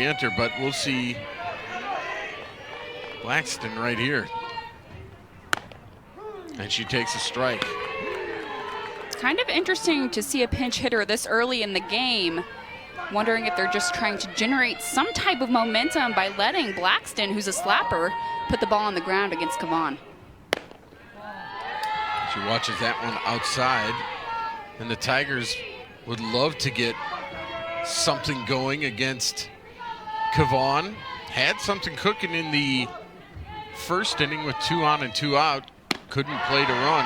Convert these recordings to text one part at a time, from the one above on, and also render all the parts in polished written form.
re-enter, but we'll see Blackston right here. And she takes a strike. It's kind of interesting to see a pinch hitter this early in the game. Wondering if they're just trying to generate some type of momentum by letting Blackston, who's a slapper, put the ball on the ground against Kavan. She watches that one outside, and the Tigers would love to get something going against Kavan. Had something cooking in the first inning with 2 on and 2 out. Couldn't play to run.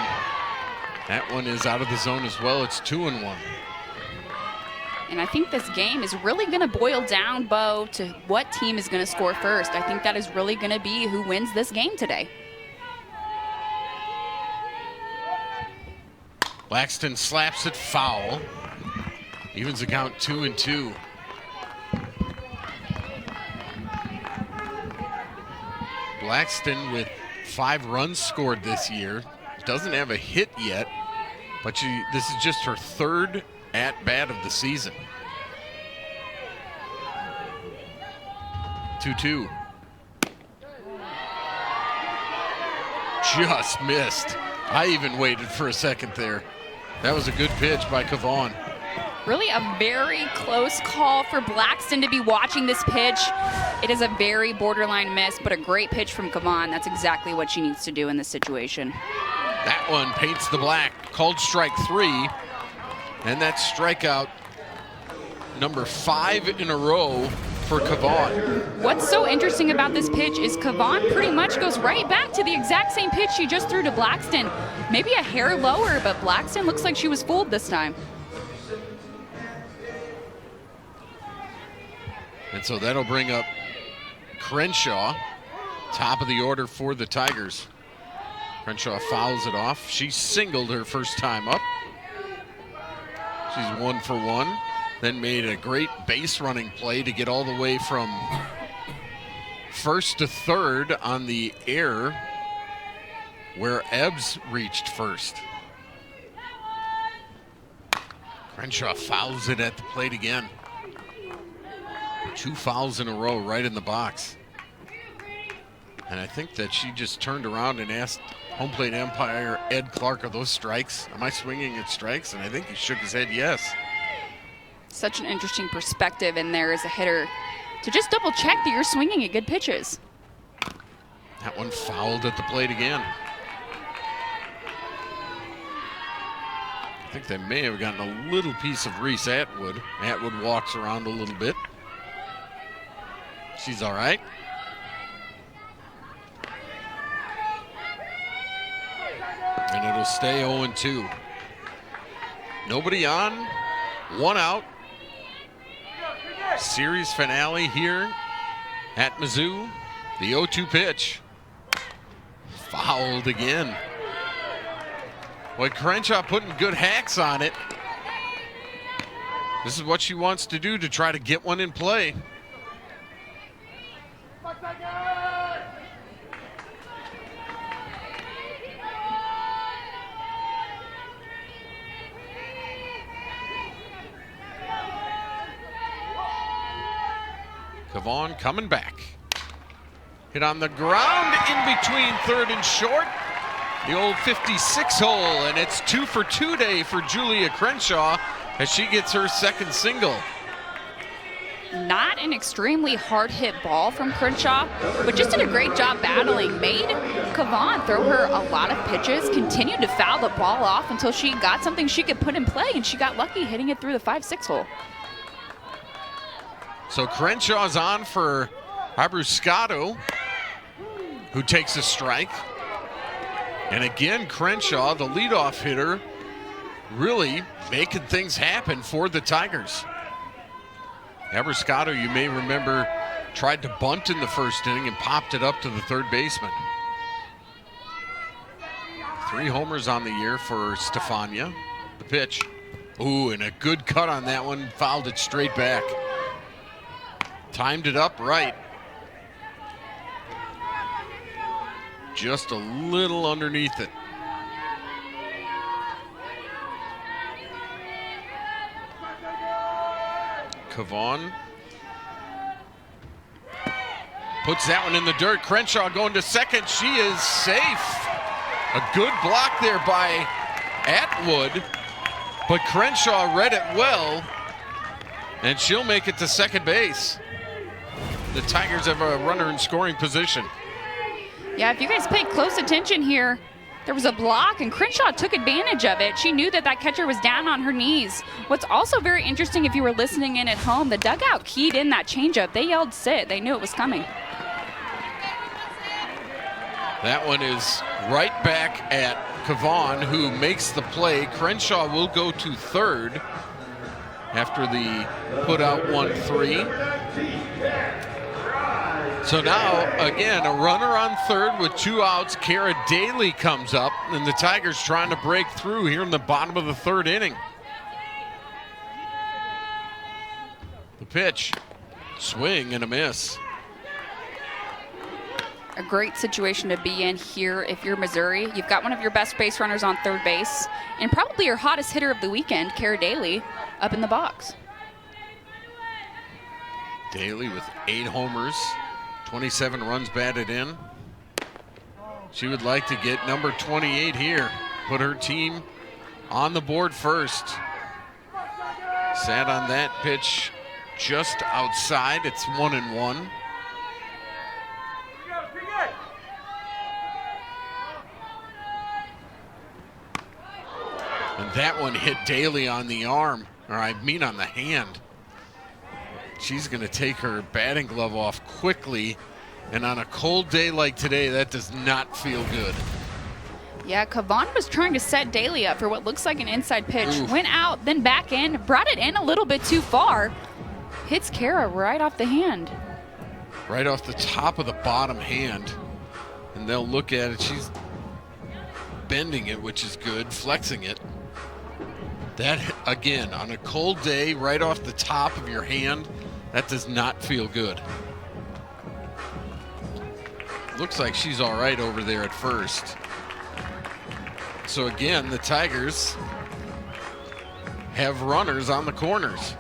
That one is out of the zone as well. It's 2-1. And I think this game is really going to boil down, Bo, to what team is going to score first. I think that is really going to be who wins this game today. Blackston slaps it foul. Evens the count 2-2. Blackston with 5 runs scored this year. Doesn't have a hit yet, but this is just her 3rd at-bat of the season. 2-2. Just missed. I even waited for a second there. That was a good pitch by Kavan. Really a very close call for Blackston to be watching this pitch. It is a very borderline miss, but a great pitch from Kavan. That's exactly what she needs to do in this situation. That one paints the black. Called strike 3. And that strikeout number 5 in a row for Kavan. What's so interesting about this pitch is Kavan pretty much goes right back to the exact same pitch she just threw to Blackston. Maybe a hair lower, but Blackston looks like she was fooled this time. And so that'll bring up Crenshaw, top of the order for the Tigers. Crenshaw fouls it off. She singled her first time up. She's 1 for 1. Then made a great base running play to get all the way from first to third on the air where Ebbs reached first. Crenshaw fouls it at the plate again. 2 fouls in a row right in the box. And I think that she just turned around and asked home plate umpire Ed Clark, are those strikes? Am I swinging at strikes? And I think he shook his head yes. Such an interesting perspective in there as a hitter to just double check that you're swinging at good pitches. That one fouled at the plate again. I think they may have gotten a little piece of Reese Atwood. Atwood walks around a little bit. She's all right. And it'll stay 0-2. Nobody on, 1 out. Series finale here at Mizzou. The 0-2 pitch. Fouled again. Boy, Crenshaw putting good hacks on it. This is what she wants to do to try to get one in play. Kavan coming back. Hit on the ground in between third and short. The old 56 hole, and it's 2 for 2 day for Julia Crenshaw as she gets her 2nd single. Not an extremely hard hit ball from Crenshaw, but just did a great job battling. Made Kavan throw her a lot of pitches, continued to foul the ball off until she got something she could put in play, and she got lucky hitting it through the 5-6 hole. So Crenshaw's on for Abruscato, who takes a strike. And again, Crenshaw, the leadoff hitter, really making things happen for the Tigers. Abruscato, you may remember, tried to bunt in the first inning and popped it up to the third baseman. 3 homers on the year for Stefania. The pitch. Ooh, and a good cut on that one. Fouled it straight back. Timed it up right. Just a little underneath it. Kavan Puts that one in the dirt. Crenshaw going to second. She is safe. A good block there by Atwood, but Crenshaw read it well, and she'll make it to second base. The Tigers have a runner in scoring position. Yeah, if you guys pay close attention here, there was a block, and Crenshaw took advantage of it. She knew that that catcher was down on her knees. What's also very interesting, if you were listening in at home, the dugout keyed in that changeup. They yelled sit. They knew it was coming. That one is right back at Kavan, who makes the play. Crenshaw will go to third after the put out 1-3. So now, again, a runner on third with 2 outs. Kara Daly comes up, and the Tigers trying to break through here in the bottom of the third inning. The pitch, swing and a miss. A great situation to be in here if you're Missouri. You've got one of your best base runners on third base, and probably your hottest hitter of the weekend, Kara Daly, up in the box. Daly with 8 homers, 27 runs batted in. She would like to get number 28 here, put her team on the board first. Sat on that pitch just outside. It's 1-1. And that one hit Daly on the arm, or I mean on the hand. She's going to take her batting glove off quickly, and on a cold day like today, that does not feel good. Yeah, Kavan was trying to set Daly up for what looks like an inside pitch. Oof. Went out, then back in, brought it in a little bit too far. Hits Kara right off the hand. Right off the top of the bottom hand. And they'll look at it. She's bending it, which is good, flexing it. That, again, on a cold day, right off the top of your hand, that does not feel good. Looks like she's all right over there at first. So again, the Tigers have runners on the corners.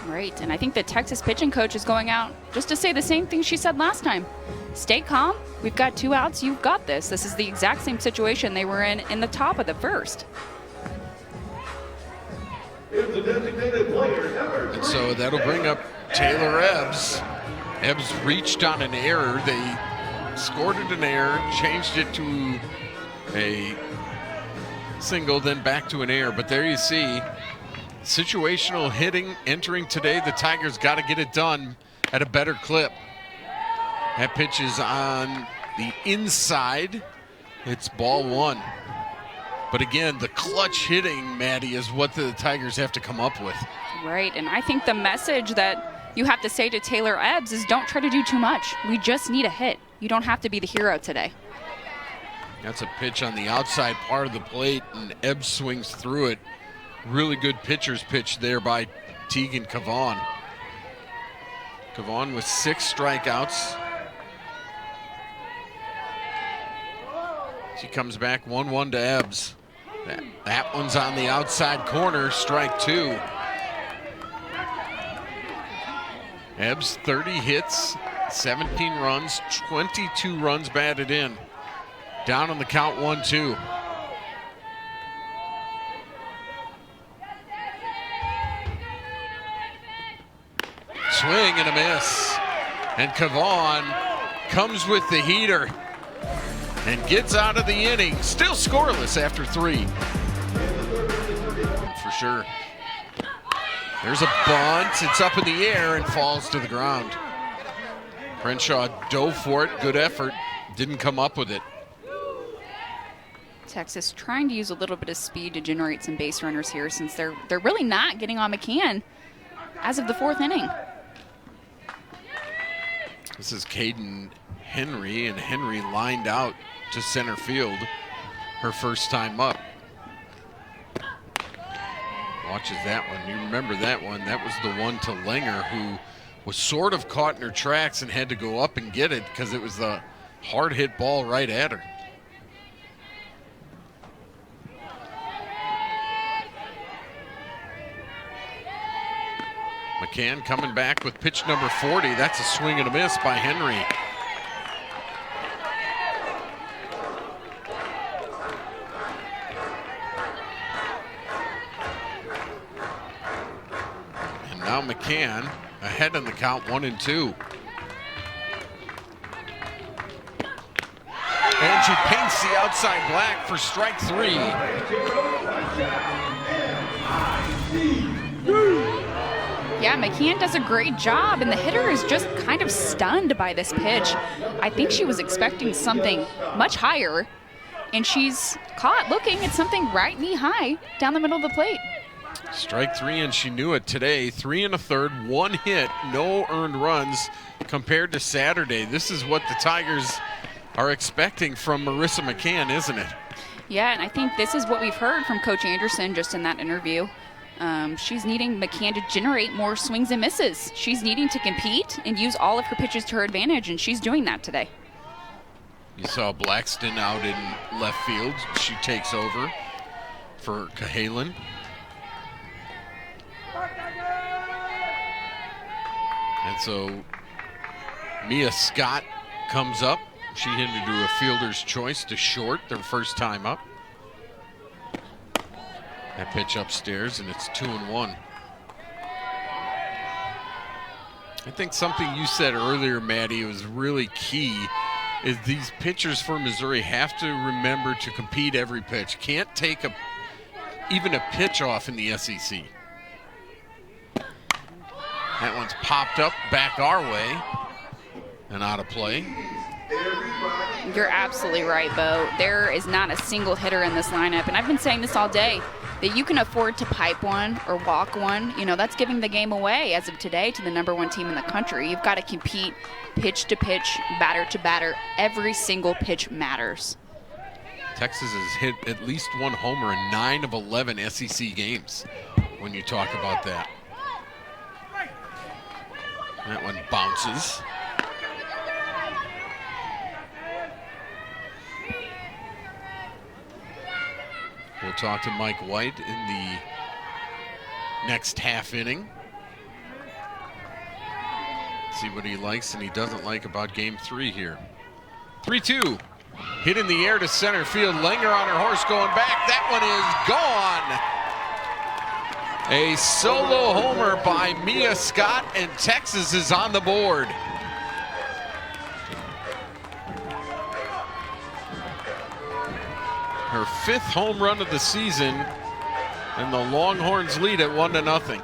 Right, and I think the Texas pitching coach is going out just to say the same thing she said last time. Stay calm. We've got 2 outs. You've got this. This is the exact same situation they were in the top of the first. And so that'll bring up Taylor Ebbs. Ebbs reached on an error. They scored it an error, changed it to a single, then back to an error. But there you see, situational hitting entering today. The Tigers got to get it done at a better clip. That pitch is on the inside. It's ball 1. But again, the clutch hitting, Maddie, is what the Tigers have to come up with. Right, and I think the message that you have to say to Taylor Ebbs is don't try to do too much. We just need a hit. You don't have to be the hero today. That's a pitch on the outside part of the plate, and Ebbs swings through it. Really good pitcher's pitch there by Tegan Kavan. Kavan with 6 strikeouts. She comes back 1-1 to Ebbs. That one's on the outside corner, strike 2. Ebbs 30 hits, 17 runs, 22 runs batted in. Down on the count 1-2. Swing and a miss. And Kavan comes with the heater and gets out of the inning. Still scoreless after 3. For sure. There's a bunt. It's up in the air and falls to the ground. Crenshaw dove for it. Good effort. Didn't come up with it. Texas trying to use a little bit of speed to generate some base runners here, since they're really not getting on McCann as of the 4th inning. This is Caden Henry, and Henry lined out to center field her first time up. Watches that one. You remember that one. That was the one to Langer, who was sort of caught in her tracks and had to go up and get it because it was the hard hit ball right at her. McCann coming back with pitch number 40. That's a swing and a miss by Henry. And now McCann ahead in the count, 1-2. And she paints the outside black for strike 3. Yeah, McCann does a great job, and the hitter is just kind of stunned by this pitch. I think she was expecting something much higher, and she's caught looking at something right knee high down the middle of the plate. Strike 3, and she knew it today. 3 1/3, 1 hit, no earned runs compared to Saturday. This is what the Tigers are expecting from Marissa McCann, isn't it? Yeah, and I think this is what we've heard from Coach Anderson just in that interview. She's needing McCann to generate more swings and misses. She's needing to compete and use all of her pitches to her advantage, and she's doing that today. You saw Blackston out in left field. She takes over for Cahalan. And so Mia Scott comes up. She had to do a fielder's choice to short their first time up. That pitch upstairs, and it's 2-1. I think something you said earlier, Maddie, was really key, is these pitchers for Missouri have to remember to compete every pitch. Can't take even a pitch off in the SEC. That one's popped up back our way and out of play. You're absolutely right, Bo. There is not a single hitter in this lineup, and I've been saying this all day, that you can afford to pipe one or walk one. You know, that's giving the game away as of today to the #1 team in the country. You've got to compete pitch to pitch, batter to batter. Every single pitch matters. Texas has hit at least one homer in 9 of 11 SEC games when you talk about that. That one bounces. We'll talk to Mike White in the next half inning. See what he likes and he doesn't like about game 3 here. 3-2. Hit in the air to center field. Langer on her horse going back. That one is gone. A solo homer by Mia Scott, and Texas is on the board. Her 5th home run of the season, and the Longhorns lead at 1-0.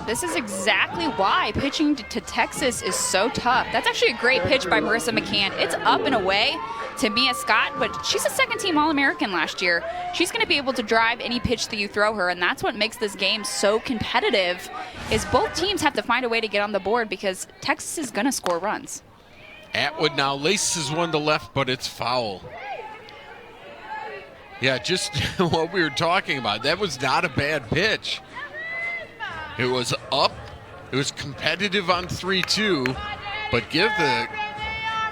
This is exactly why pitching to Texas is so tough. That's actually a great pitch by Marissa McCann. It's up and away to Mia Scott, but she's a second-team All-American last year. She's going to be able to drive any pitch that you throw her, and that's what makes this game so competitive, is both teams have to find a way to get on the board because Texas is going to score runs. Atwood now laces one to left, but it's foul. Yeah, just what we were talking about. That was not a bad pitch. It was up. It was competitive on 3-2, but give the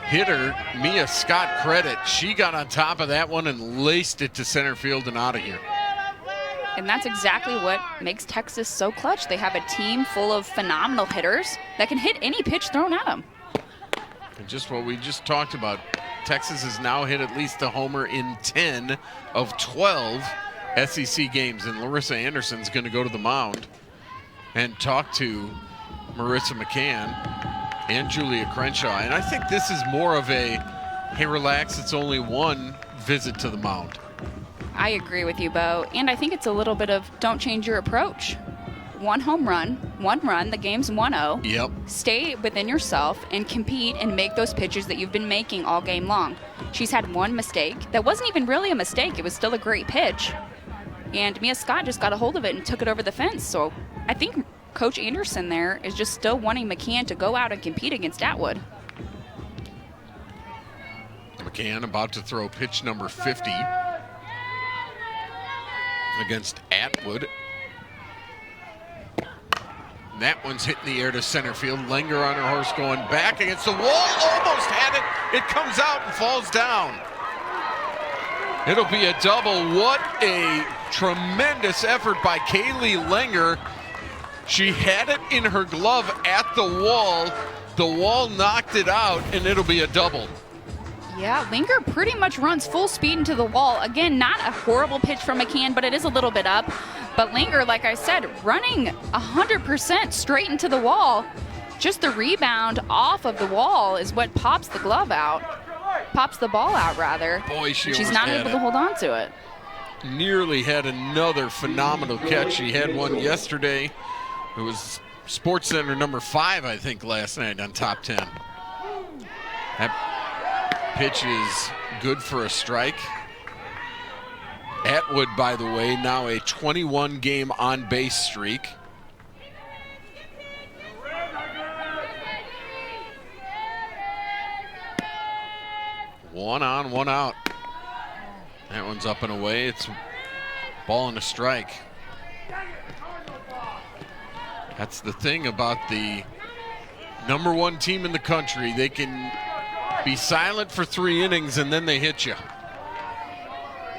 hitter, Mia Scott, credit. She got on top of that one and laced it to center field and out of here. And that's exactly what makes Texas so clutch. They have a team full of phenomenal hitters that can hit any pitch thrown at them. And just what we just talked about, Texas has now hit at least a homer in 10 of 12 SEC games, and Larissa Anderson's going to go to the mound and talk to Marissa McCann and Julia Crenshaw. And I think this is more of a, hey, relax, it's only one visit to the mound. I agree with you, Bo. And I think it's a little bit of don't change your approach. One home run, one run, the game's 1-0. Yep. Stay within yourself and compete and make those pitches that you've been making all game long. She's had one mistake. That wasn't even really a mistake. It was still a great pitch. And Mia Scott just got a hold of it and took it over the fence. So I think Coach Anderson there is just still wanting McCann to go out and compete against Atwood. McCann about to throw pitch number 50 against Atwood. That one's hitting the air to center field. Langer on her horse going back against the wall. Almost had it. It comes out and falls down. It'll be a double. What a tremendous effort by Kaylee Langer. She had it in her glove at the wall. The wall knocked it out, and it'll be a double. Yeah, Langer pretty much runs full speed into the wall. Again, not a horrible pitch from McCann, but it is a little bit up. But Langer, like I said, running 100% straight into the wall. Just the rebound off of the wall is what pops the glove out. Pops the ball out, rather. Boy, she's not able to hold on to it. Nearly had another phenomenal catch. She had one yesterday. It was Sports Center number 5, I think, last night on Top 10. That pitch is good for a strike. Atwood, by the way, now a 21-game on-base streak. One on, one out. That one's up and away. It's ball and a strike. That's the thing about the #1 team in the country. They can be silent for 3 innings and then they hit you.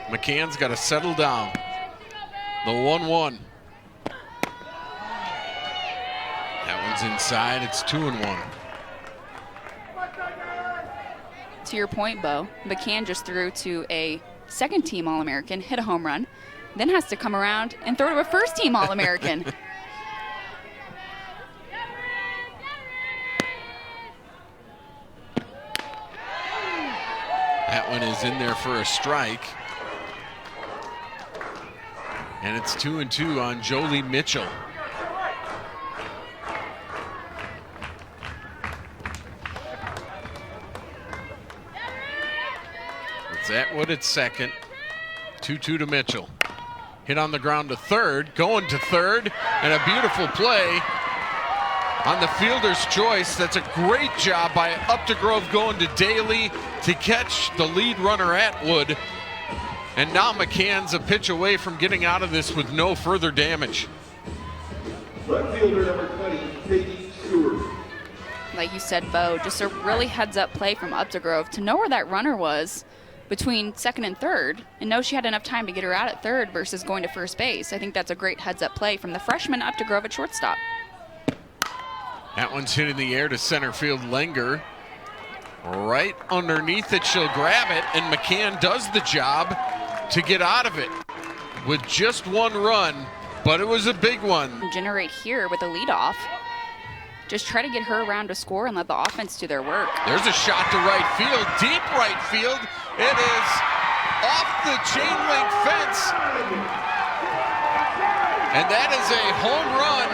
McCann's got to settle down. The 1-1. That one's inside. It's 2-1. To your point, Bo, McCann just threw to a second-team All-American, hit a home run, then has to come around and throw to a first-team All-American. That one is in there for a strike. And it's 2-2 on Jolie Mitchell. It's Atwood at second. 2-2 to Mitchell. Hit on the ground to third, going to third, and a beautiful play on the fielder's choice. That's a great job by Updegrove going to Daly to catch the lead runner Atwood. And now McCann's a pitch away from getting out of this with no further damage. Left fielder number 20, Katie Stewart. Like you said, Bo, just a really heads-up play from Updegrove to know where that runner was between second and third and know she had enough time to get her out at third versus going to first base. I think that's a great heads-up play from the freshman Updegrove at shortstop. That one's hit in the air to center field. Langer right underneath it. She'll grab it, and McCann does the job to get out of it with just 1 run, but it was a big one. Generate here with a leadoff. Just try to get her around to score and let the offense do their work. There's a shot to right field, deep right field. It is off the chain link fence. And that is a home run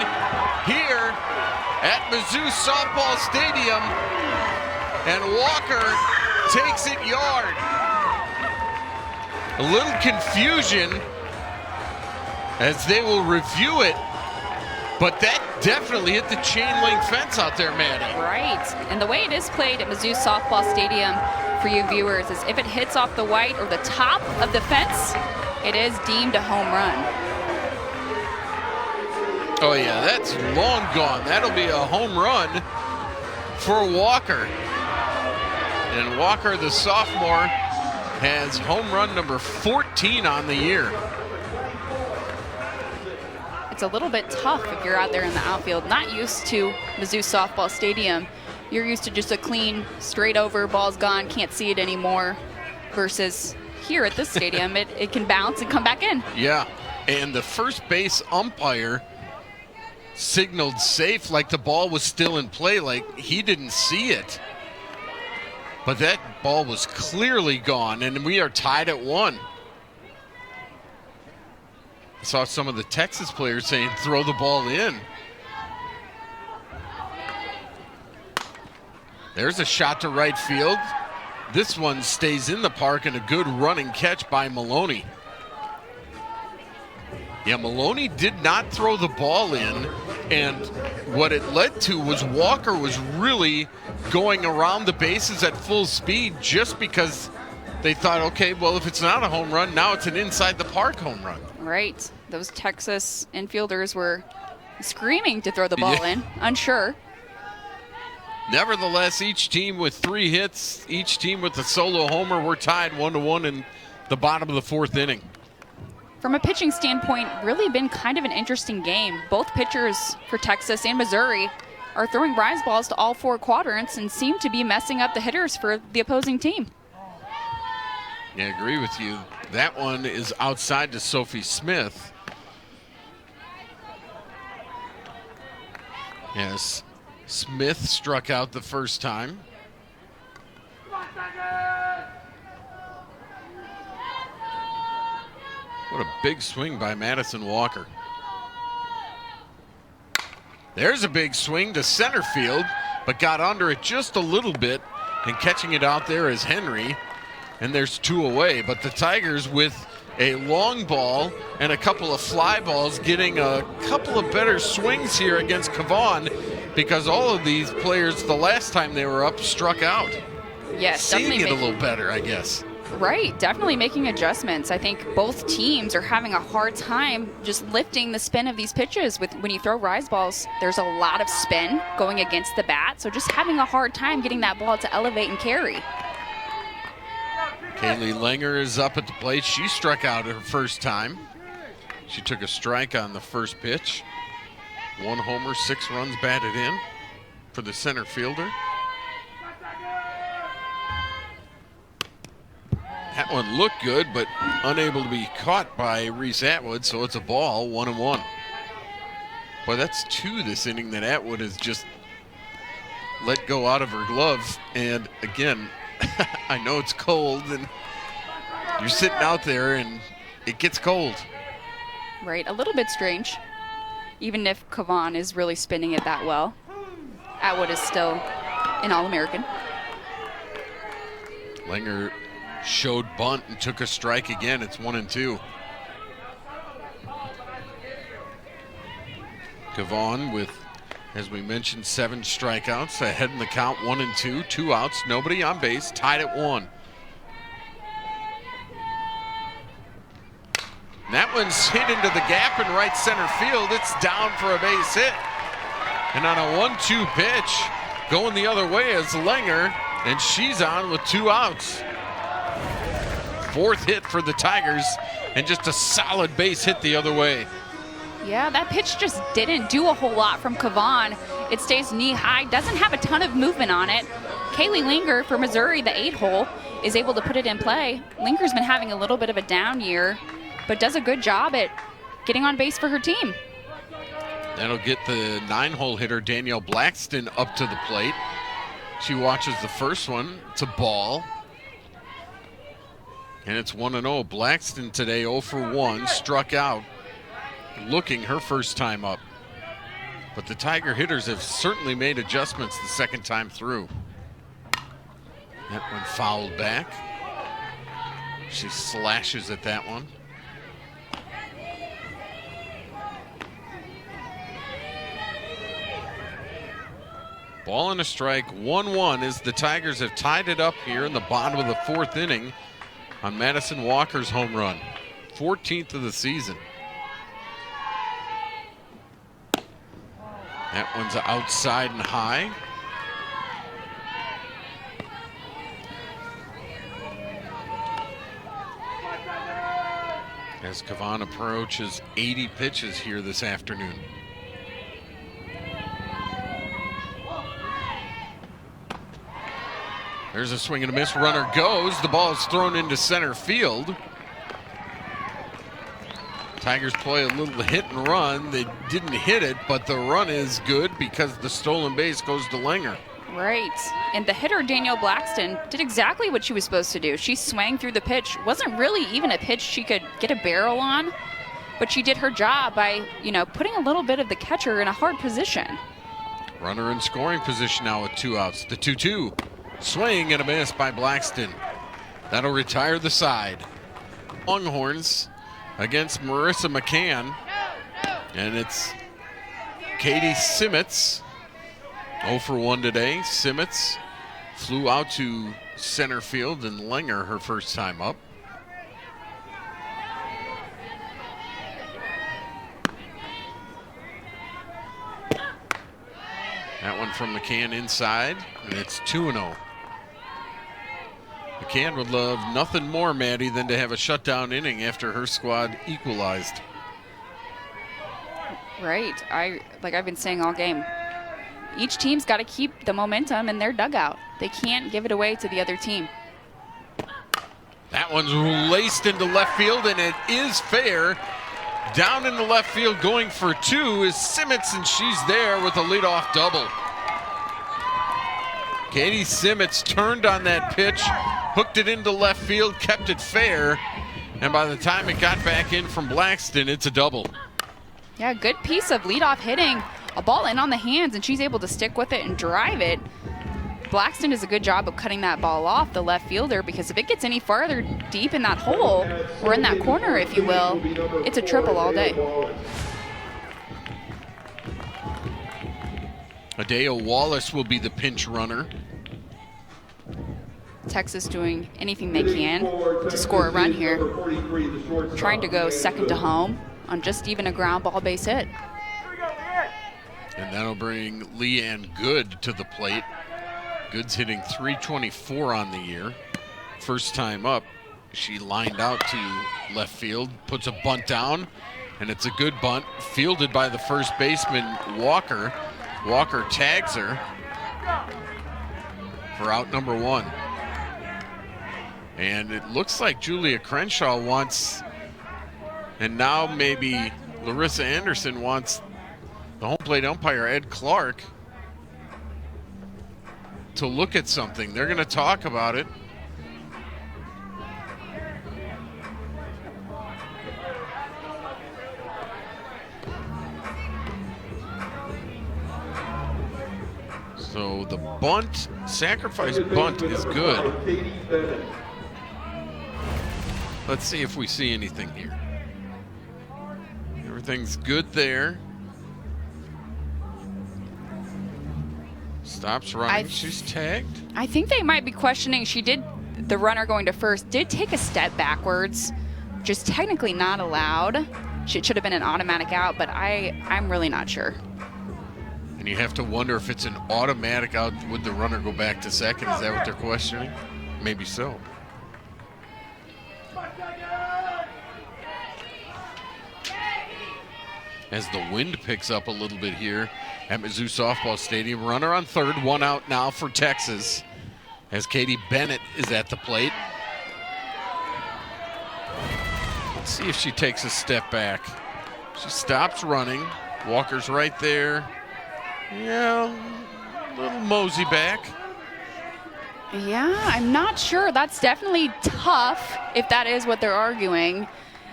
here at Mizzou Softball Stadium. And Walker takes it yard. A little confusion as they will review it, but that definitely hit the chain link fence out there, Maddie. Right, and the way it is played at Mizzou Softball Stadium for you viewers is if it hits off the white or the top of the fence, it is deemed a home run. Oh yeah, that's long gone. That'll be a home run for Walker. And Walker, the sophomore, has home run number 14 on the year. It's a little bit tough if you're out there in the outfield, not used to Mizzou Softball Stadium. You're used to just a clean, straight over, ball's gone, can't see it anymore, versus here at this stadium, it can bounce and come back in. Yeah, and the first base umpire signaled safe like the ball was still in play, like he didn't see it. But that ball was clearly gone, and we are tied at 1. I saw some of the Texas players saying, throw the ball in. There's a shot to right field. This one stays in the park, and a good running catch by Maloney. Yeah, Maloney did not throw the ball in, and what it led to was Walker was really going around the bases at full speed just because they thought, okay, well, if it's not a home run, now it's an inside the park home run. Right. Those Texas infielders were screaming to throw the ball in, unsure. Nevertheless, each team with 3 hits, each team with a solo homer, we're tied 1-1 in the bottom of the 4th inning. From a pitching standpoint, really been kind of an interesting game. Both pitchers for Texas and Missouri are throwing rise balls to all 4 quadrants and seem to be messing up the hitters for the opposing team. Yeah, I agree with you. That one is outside to Sophie Smith. Yes, Smith struck out the first time. What a big swing by Madison Walker. There's a big swing to center field, but got under it just a little bit, and catching it out there is Henry, and there's 2 away. But the Tigers with a long ball and a couple of fly balls getting a couple of better swings here against Cavan, because all of these players the last time they were up struck out. Yes, seeing it a little better, I guess. Right, definitely making adjustments. I think both teams are having a hard time just lifting the spin of these pitches. When you throw rise balls, there's a lot of spin going against the bat, so just having a hard time getting that ball to elevate and carry. Kaylee Langer is up at the plate. She struck out her first time. She took a strike on the first pitch. 1 homer, 6 runs batted in for the center fielder. That one looked good, but unable to be caught by Reese Atwood, so it's a ball, 1-1. Boy, that's 2 this inning that Atwood has just let go out of her glove. And again, I know it's cold, and you're sitting out there, and it gets cold. Right, a little bit strange. Even if Cavan is really spinning it that well, Atwood is still an All-American. Langer showed bunt and took a strike again. It's 1-2. Cavan with, as we mentioned, 7 strikeouts, ahead in the count, 1-2, 2 outs, nobody on base, tied at 1. And that one's hit into the gap in right center field. It's down for a base hit. And on a 1-2 pitch, going the other way is Langer, and she's on with 2 outs. 4th hit for the Tigers, and just a solid base hit the other way. Yeah, that pitch just didn't do a whole lot from Cavan. It stays knee high, doesn't have a ton of movement on it. Kaylee Langer for Missouri, the 8-hole, is able to put it in play. Langer's been having a little bit of a down year, but does a good job at getting on base for her team. That'll get the 9-hole hitter Danielle Blackston up to the plate. She watches the first one. It's a ball. And it's 1-0. Blackston today 0 for 1, struck out, looking her first time up. But the Tiger hitters have certainly made adjustments the second time through. That one fouled back. She slashes at that one. Ball and a strike, 1-1, as the Tigers have tied it up here in the bottom of the 4th inning on Madison Walker's home run, 14th of the season. That one's outside and high. As Cavan approaches 80 pitches here this afternoon. There's a swing and a miss. Runner goes. The ball is thrown into center field. Tigers play a little hit and run. They didn't hit it, but the run is good because the stolen base goes to Langer. Right. And the hitter, Danielle Blackston, did exactly what she was supposed to do. She swung through the pitch. Wasn't really even a pitch she could get a barrel on, but she did her job by, putting a little bit of the catcher in a hard position. Runner in scoring position now with 2 outs. The 2-2. Swing and a miss by Blackston. That'll retire the side. Longhorns against Marissa McCann. And it's Katie Simmons. 0 for 1 today. Simmons flew out to center field, and Langer her first time up. That one from McCann inside, and it's 2-0. McCann would love nothing more, Maddie, than to have a shutdown inning after her squad equalized. Right. Like I've been saying all game, each team's got to keep the momentum in their dugout. They can't give it away to the other team. That one's laced into left field, and it is fair. Down in the left field going for two is Simmons, and she's there with a leadoff double. Katie Simmons turned on that pitch, hooked it into left field, kept it fair, and by the time it got back in from Blackston, it's a double. Yeah, good piece of leadoff hitting. A ball in on the hands, and she's able to stick with it and drive it. Blackston does a good job of cutting that ball off the left fielder, because if it gets any farther deep in that hole, or in that corner, if you will, it's a triple all day. Adeo Wallace will be the pinch runner. Texas doing anything they can to score a run here. Trying to go second to home on just even a ground ball base hit. And that'll bring Leanne Good to the plate. Good's hitting .324 on the year. First time up, she lined out to left field, puts a bunt down, and it's a good bunt, fielded by the first baseman, Walker. Walker tags her for out number one. And it looks like Julia Crenshaw wants, and now maybe Larissa Anderson wants the home plate umpire, Ed Clark, to look at something. They're going to talk about it. So the bunt, sacrifice bunt is good. Let's see if we see anything here. Everything's good there. Stops running. She's tagged. I think they might be questioning. She did, the runner going to first, did take a step backwards, just technically not allowed. It should have been an automatic out, but I'm really not sure. And you have to wonder if it's an automatic out, would the runner go back to second? Is that what they're questioning? Maybe so. As the wind picks up a little bit here at Mizzou Softball Stadium. Runner on third, one out now for Texas as Katie Bennett is at the plate. Let's see if she takes a step back. She stops running. Walker's right there. Yeah, a little mosey back. Yeah, I'm not sure. That's definitely tough if that is what they're arguing.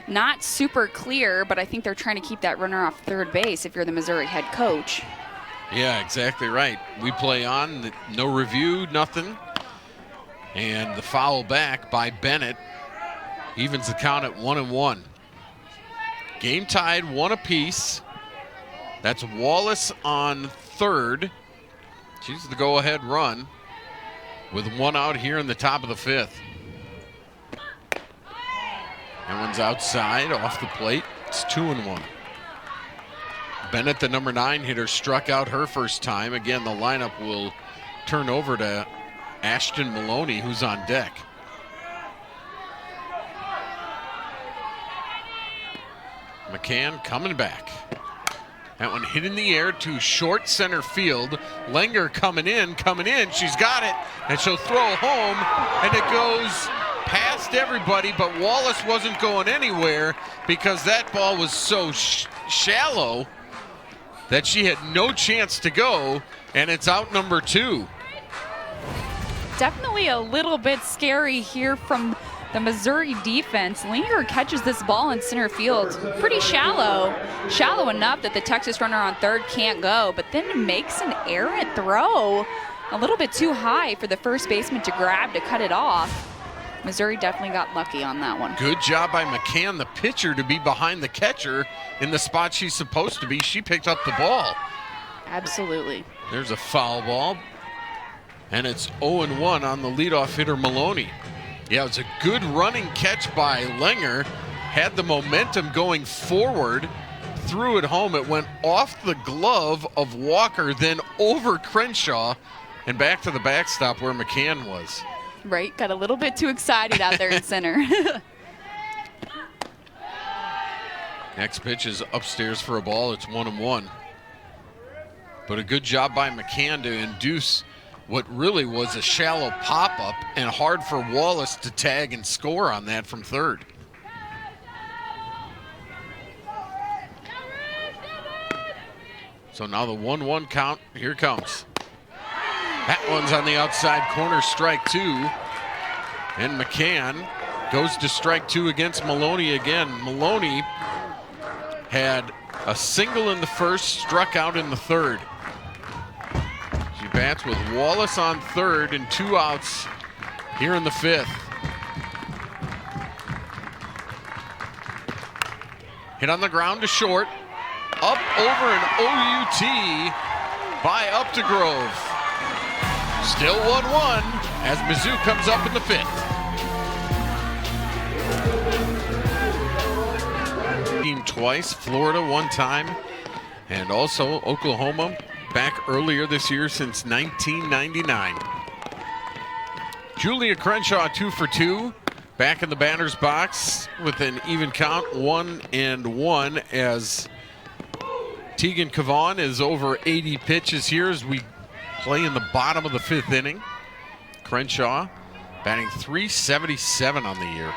Not super clear, but I think they're trying to keep that runner off third base if you're the Missouri head coach. Yeah, exactly right. We play on, no review, nothing. And the foul back by Bennett evens the count at 1-1. Game tied, one apiece. That's Wallace on third. She's the go-ahead run with one out here in the top of the fifth. That one's outside, off the plate. It's 2-1. Bennett, the number 9 hitter, struck out her first time. Again, the lineup will turn over to Ashton Maloney, who's on deck. McCann coming back. That one hit in the air to short center field. Langer coming in. She's got it, and she'll throw home, and it goes past everybody, but Wallace wasn't going anywhere because that ball was so shallow that she had no chance to go, and it's out number 2. Definitely a little bit scary here from the Missouri defense. Langer catches this ball in center field, pretty shallow enough that the Texas runner on third can't go, but then makes an errant throw a little bit too high for the first baseman to grab to cut it off. Missouri definitely got lucky on that one. Good job by McCann, the pitcher, to be behind the catcher in the spot she's supposed to be. She picked up the ball. Absolutely. There's a foul ball, and it's 0-1 on the leadoff hitter, Maloney. Yeah, it was a good running catch by Langer. Had the momentum going forward, threw it home. It went off the glove of Walker, then over Crenshaw, and back to the backstop where McCann was. Right, got a little bit too excited out there in center. Next pitch is upstairs for a ball. It's 1-1. But a good job by McCann to induce what really was a shallow pop-up, and hard for Wallace to tag and score on that from third. So now the 1-1 count, here comes. That one's on the outside corner, strike two. And McCann goes to strike two against Maloney again. Maloney had a single in the first, struck out in the third. She bats with Wallace on third and 2 outs here in the fifth. Hit on the ground to short. Up over an OUT by Updegrove. Still 1-1 as Mizzou comes up in the fifth. Twice, Florida one time, and also Oklahoma back earlier this year since 1999. Julia Crenshaw 2 for 2, back in the batter's box with an even count, 1-1, as Tegan Cavan is over 80 pitches here as we play in the bottom of the fifth inning. Crenshaw batting .377 on the year.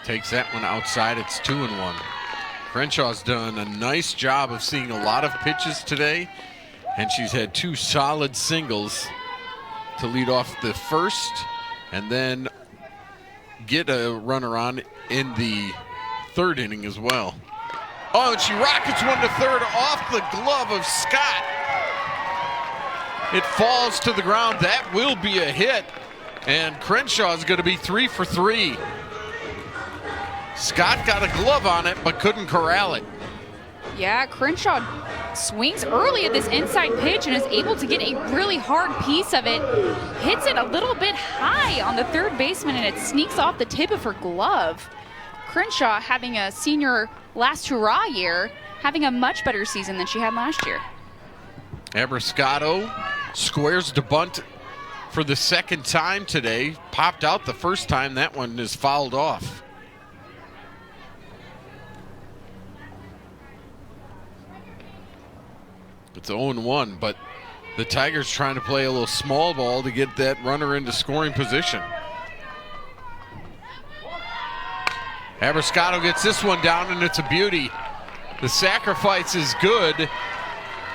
Takes that one outside. It's 2-1. Crenshaw's done a nice job of seeing a lot of pitches today, and she's had 2 solid singles to lead off the first and then get a runner on in the third inning as well. Oh, and she rockets one to third off the glove of Scott. It falls to the ground. That will be a hit, and Crenshaw is going to be 3 for 3. Scott got a glove on it, but couldn't corral it. Yeah, Crenshaw swings early at this inside pitch and is able to get a really hard piece of it. Hits it a little bit high on the third baseman, and it sneaks off the tip of her glove. Crenshaw, having a senior last hurrah year, having a much better season than she had last year. Abrascato squares to bunt for the second time today. Popped out the first time. That one is fouled off. It's 0-1, but the Tigers trying to play a little small ball to get that runner into scoring position. Abrascato gets this one down, and it's a beauty. The sacrifice is good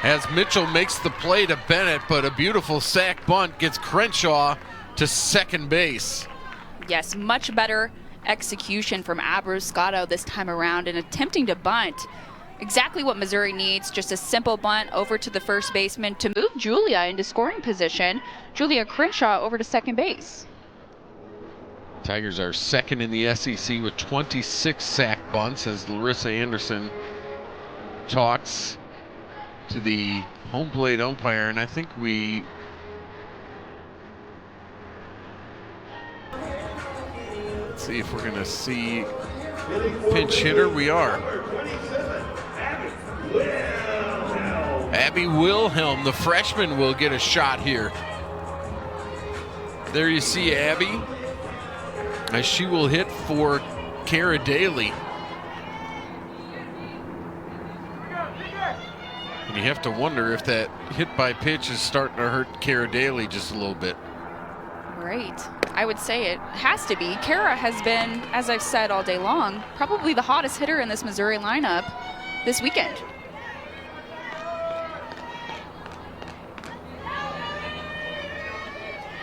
as Mitchell makes the play to Bennett, but a beautiful sack bunt gets Crenshaw to second base. Yes, much better execution from Abrascato this time around in attempting to bunt. Exactly what Missouri needs, just a simple bunt over to the first baseman to move Julia into scoring position. Julia Crenshaw over to second base. Tigers are second in the SEC with 26 sack bunts as Larissa Anderson talks to the home plate umpire, and I think let's see if we're going to see pinch hitter. We are. Abby Wilhelm, the freshman, will get a shot here. There you see Abby, as she will hit for Kara Daly. And you have to wonder if that hit by pitch is starting to hurt Kara Daly just a little bit. Right. I would say it has to be. Kara has been, as I've said all day long, probably the hottest hitter in this Missouri lineup this weekend.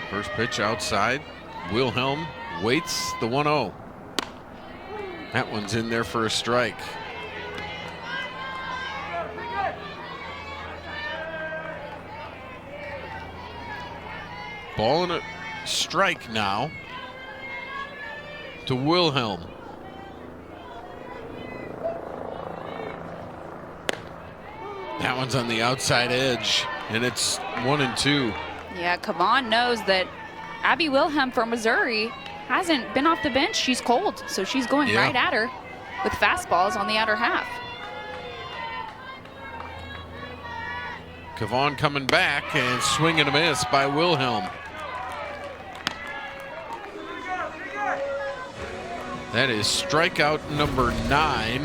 First pitch outside. Wilhelm waits the 1-0. That one's in there for a strike. Ball and a strike now to Wilhelm. That one's on the outside edge, and it's 1-2. Yeah, Cavan knows that Abby Wilhelm from Missouri hasn't been off the bench. She's cold, so she's going right at her with fastballs on the outer half. Kavon coming back and swing and a miss by Wilhelm. That is strikeout number 9.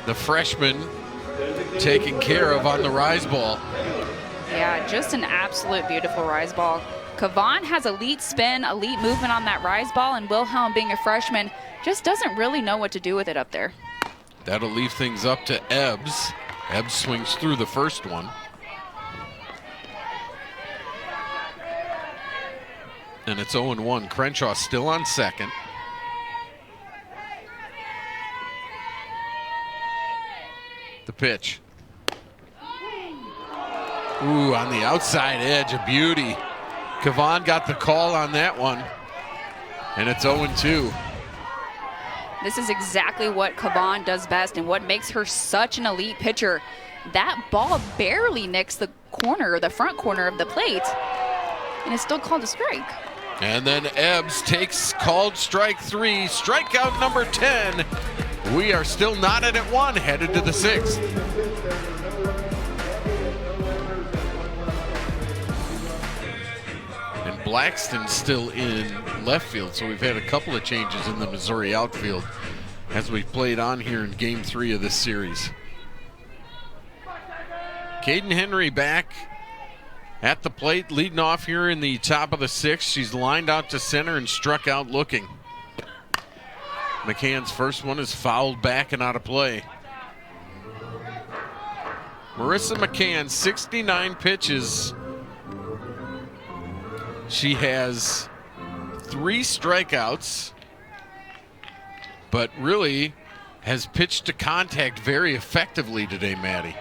The freshman taken care of on the rise ball. Yeah, just an absolute beautiful rise ball. Kavon has elite spin, elite movement on that rise ball, and Wilhelm, being a freshman, just doesn't really know what to do with it up there. That'll leave things up to Ebbs. Ebbs swings through the first one. And it's 0-1. Crenshaw still on second. The pitch. Ooh, on the outside edge, a beauty. Kavon got the call on that one. And it's 0-2. This is exactly what Kavon does best and what makes her such an elite pitcher. That ball barely nicks the corner, the front corner of the plate, and it's still called a strike. And then Ebbs takes called strike 3, strikeout number 10. We are still knotted at 1, headed to the 6th. And Blackston still in left field, so we've had a couple of changes in the Missouri outfield as we've played on here in Game 3 of this series. Caden Henry back at the plate, leading off here in the top of the 6th. She's lined out to center and struck out looking. McCann's first one is fouled back and out of play. Marissa McCann, 69 pitches. She has 3 strikeouts, but really has pitched to contact very effectively today, Maddie.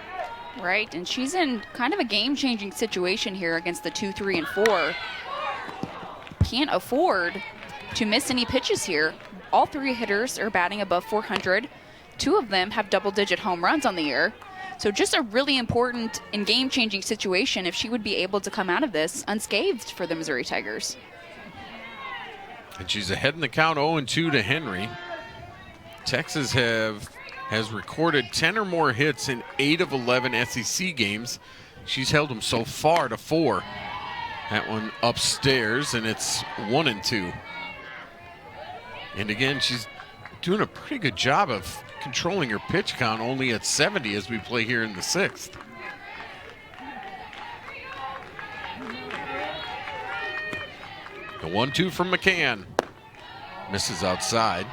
Right, and she's in kind of a game-changing situation here against the 2, 3, and 4. Can't afford to miss any pitches here. All 3 hitters are batting above 400. 2 of them have double-digit home runs on the year. So just a really important and game-changing situation if she would be able to come out of this unscathed for the Missouri Tigers. And she's ahead in the count, 0-2 to Henry. Texas has recorded 10 or more hits in 8 of 11 SEC games. She's held them so far to 4. That one upstairs, and it's 1-2. And again, she's doing a pretty good job of controlling her pitch count, only at 70 as we play here in the 6th. The 1-2 from McCann. Misses outside.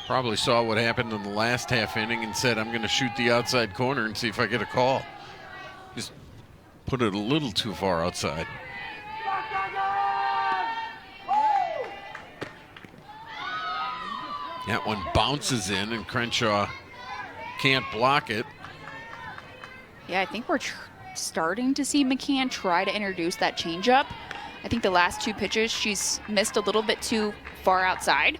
Probably saw what happened in the last half inning and said, I'm going to shoot the outside corner and see if I get a call. Just put it a little too far outside. That one bounces in, and Crenshaw can't block it. Yeah, I think we're starting to see McCann try to introduce that changeup. I think the last 2 pitches she's missed a little bit too far outside,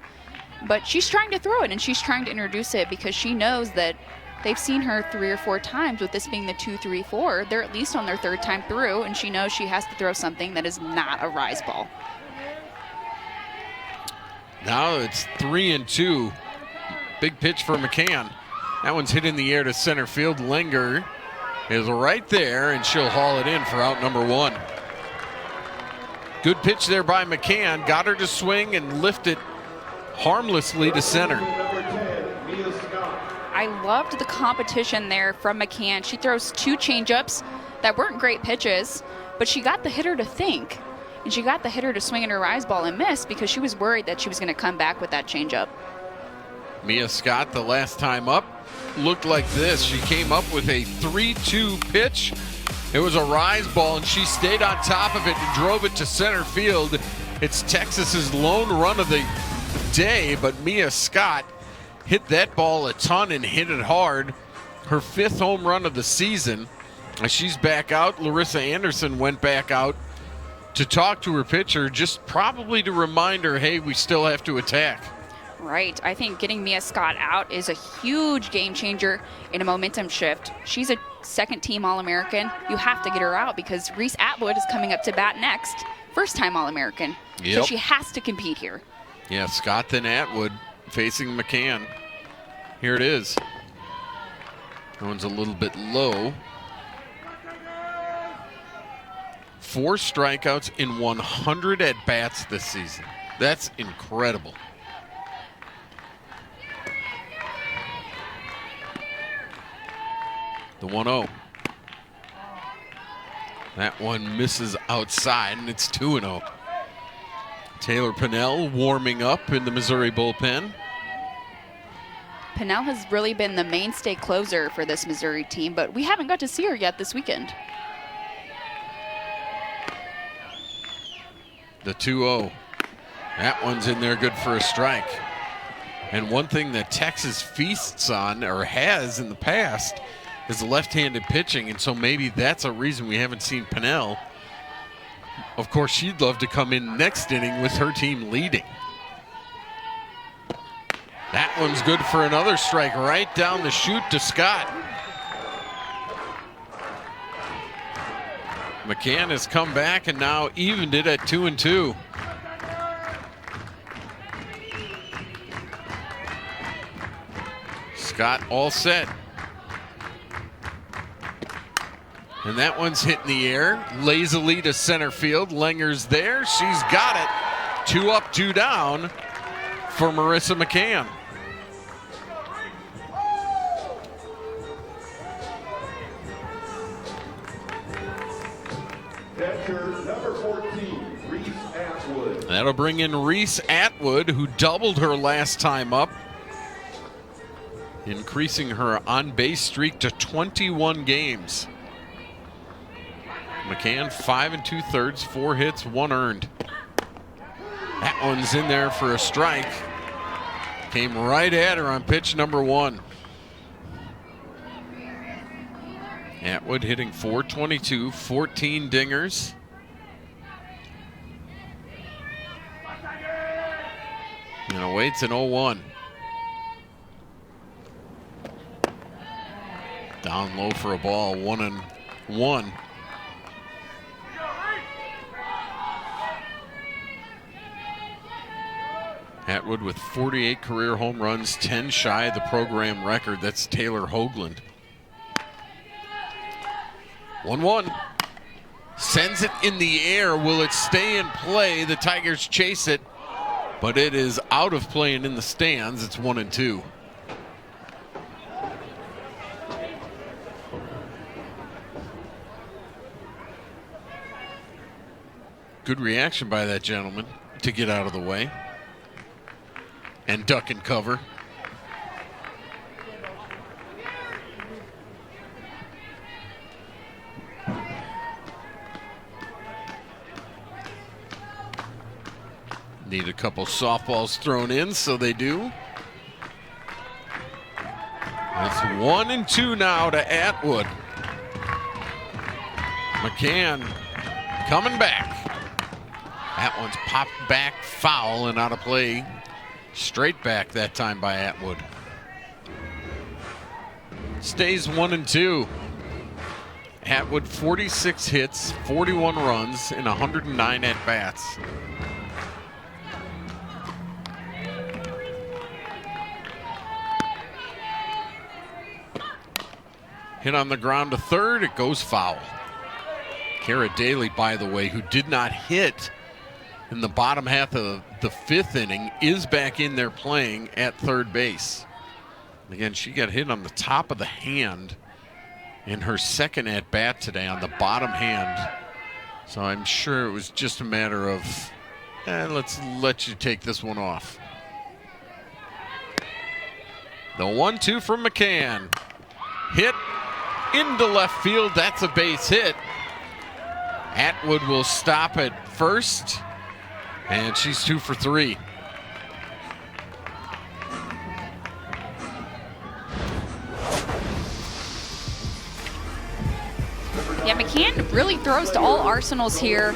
but she's trying to throw it, and she's trying to introduce it because she knows that they've seen her 3 or 4 times, with this being the 2, 3, 4. They're at least on their 3rd time through, and she knows she has to throw something that is not a rise ball. Now it's 3-2. Big pitch for McCann. That one's hit in the air to center field. Linger is right there, and she'll haul it in for out number 1. Good pitch there by McCann. Got her to swing and lift it harmlessly to center. I loved the competition there from McCann. She throws 2 changeups that weren't great pitches, but she got the hitter to think. And she got the hitter to swing in her rise ball and miss because she was worried that she was going to come back with that changeup. Mia Scott, the last time up, looked like this. She came up with a 3-2 pitch. It was a rise ball, and she stayed on top of it and drove it to center field. It's Texas's lone run of the day, but Mia Scott hit that ball a ton and hit it hard. Her 5th home run of the season. She's back out. Larissa Anderson went back out to talk to her pitcher, just probably to remind her, hey, we still have to attack. Right. I think getting Mia Scott out is a huge game changer in a momentum shift. She's a 2nd-team All-American. You have to get her out because Reese Atwood is coming up to bat next. 1st-time All-American. Yep. So she has to compete here. Yeah, Scott then Atwood facing McCann. Here it is. That one's a little bit low. 4 strikeouts in 100 at-bats this season. That's incredible. The 1-0. That one misses outside, and it's 2-0. Taylor Pennell warming up in the Missouri bullpen. Pennell has really been the mainstay closer for this Missouri team, but we haven't got to see her yet this weekend. The 2-0. That one's in there, good for a strike. And one thing that Texas feasts on, or has in the past, is left-handed pitching, and so maybe that's a reason we haven't seen Pennell. Of course, she'd love to come in next inning with her team leading. That one's good for another strike right down the chute to Scott. McCann has come back and now evened it at 2-2. Scott all set. And that one's hit in the air, lazily to center field. Lenger's there, she's got it. 2 up, 2 down for Marissa McCann. Catcher number 14, Reese Atwood. That'll bring in Reese Atwood, who doubled her last time up, increasing her on-base streak to 21 games. McCann 5 2/3, 4 hits, 1 earned. That one's in there for a strike. Came right at her on pitch number 1. Atwood hitting .422, 14 dingers. And awaits an 0-1. Down low for a ball, 1-1. Atwood with 48 career home runs, 10 shy of the program record. That's Taylor Hoagland. 1-1. Sends it in the air. Will it stay in play? The Tigers chase it, but it is out of play and in the stands. It's 1-2. Good reaction by that gentleman to get out of the way and duck and cover. Need a couple softballs thrown in, so they do. It's 1-2 now to Atwood. McCann coming back. That one's popped back foul and out of play. Straight back that time by Atwood. Stays 1-2. Atwood 46 hits, 41 runs in 109 at-bats. Hit on the ground to third, it goes foul. Kara Daly, by the way, who did not hit in the bottom half of the 5th inning, is back in there playing at third base. Again, she got hit on the top of the hand in her second at-bat today on the bottom hand. So I'm sure it was just a matter of, let's let you take this one off. The 1-2 from McCann. Hit into left field, that's a base hit. Atwood will stop at first, and she's 2 for 3. Yeah, McCann really throws to all arsenals here.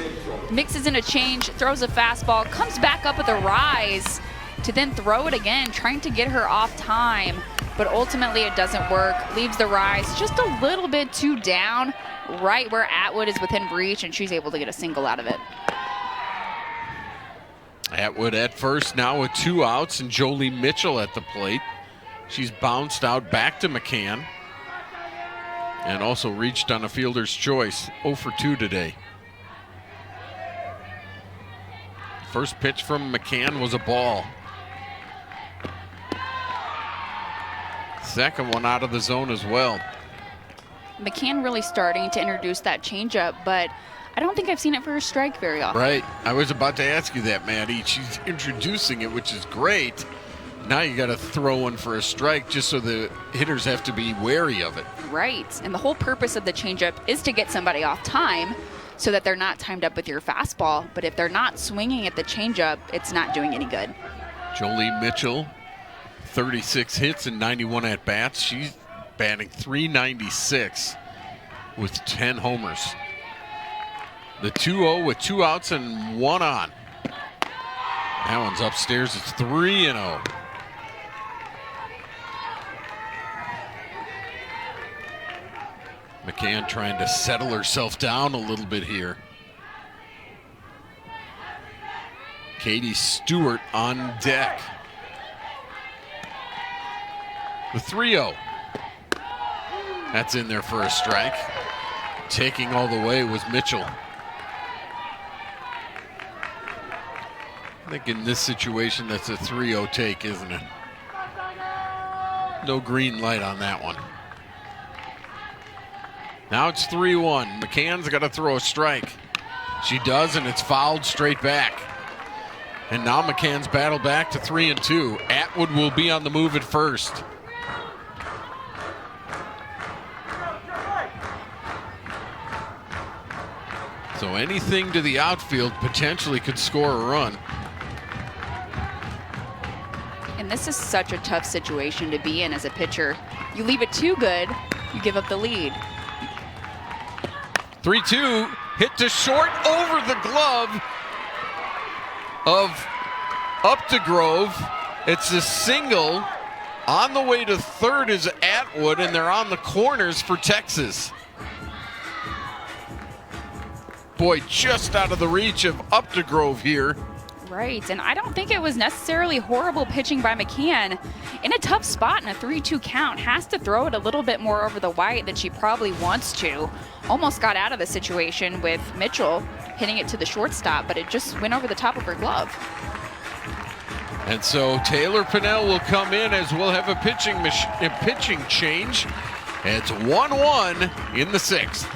Mixes in a change, throws a fastball, comes back up with a rise to then throw it again, trying to get her off time. But ultimately it doesn't work. Leaves the rise just a little bit too down, right where Atwood is within reach, and she's able to get a single out of it. Atwood at first now with 2 outs, and Jolie Mitchell at the plate. She's bounced out back to McCann. and also reached on a fielder's choice. 0 for 2 today. First pitch from McCann was a ball. Second one out of the zone as well. McCann really starting to introduce that changeup, but I don't think I've seen it for a strike very often. Right. I was about to ask you that, Maddie. She's introducing it, which is great. Now you got to throw one for a strike just so the hitters have to be wary of it. Right. And the whole purpose of the changeup is to get somebody off time so that they're not timed up with your fastball. But if they're not swinging at the changeup, it's not doing any good. Jolie Mitchell, 36 hits and 91 at-bats. She's batting .396 with 10 homers. The 2-0 with 2 outs and 1 on. That one's upstairs. It's 3-0. McCann trying to settle herself down a little bit here. Katie Stewart on deck. The 3-0. That's in there for a strike. Taking all the way was Mitchell. I think in this situation, that's a 3-0 take, isn't it? No green light on that one. Now it's 3-1. McCann's got to throw a strike. She does, and it's fouled straight back. And now McCann's battled back to 3-2. Atwood will be on the move at first. So anything to the outfield potentially could score a run. And this is such a tough situation to be in as a pitcher. You leave it too good, you give up the lead. 3-2, hit to short over the glove of Updegrove. It's a single. On the way to third is Atwood, and they're on the corners for Texas. Boy, just out of the reach of Updegrove here. Right, and I don't think it was necessarily horrible pitching by McCann. In a tough spot in a 3-2 count, has to throw it a little bit more over the white than she probably wants to. Almost got out of the situation with Mitchell hitting it to the shortstop, but it just went over the top of her glove. And so Taylor Pinnell will come in as we'll have a pitching change. It's 1-1 in the 6th.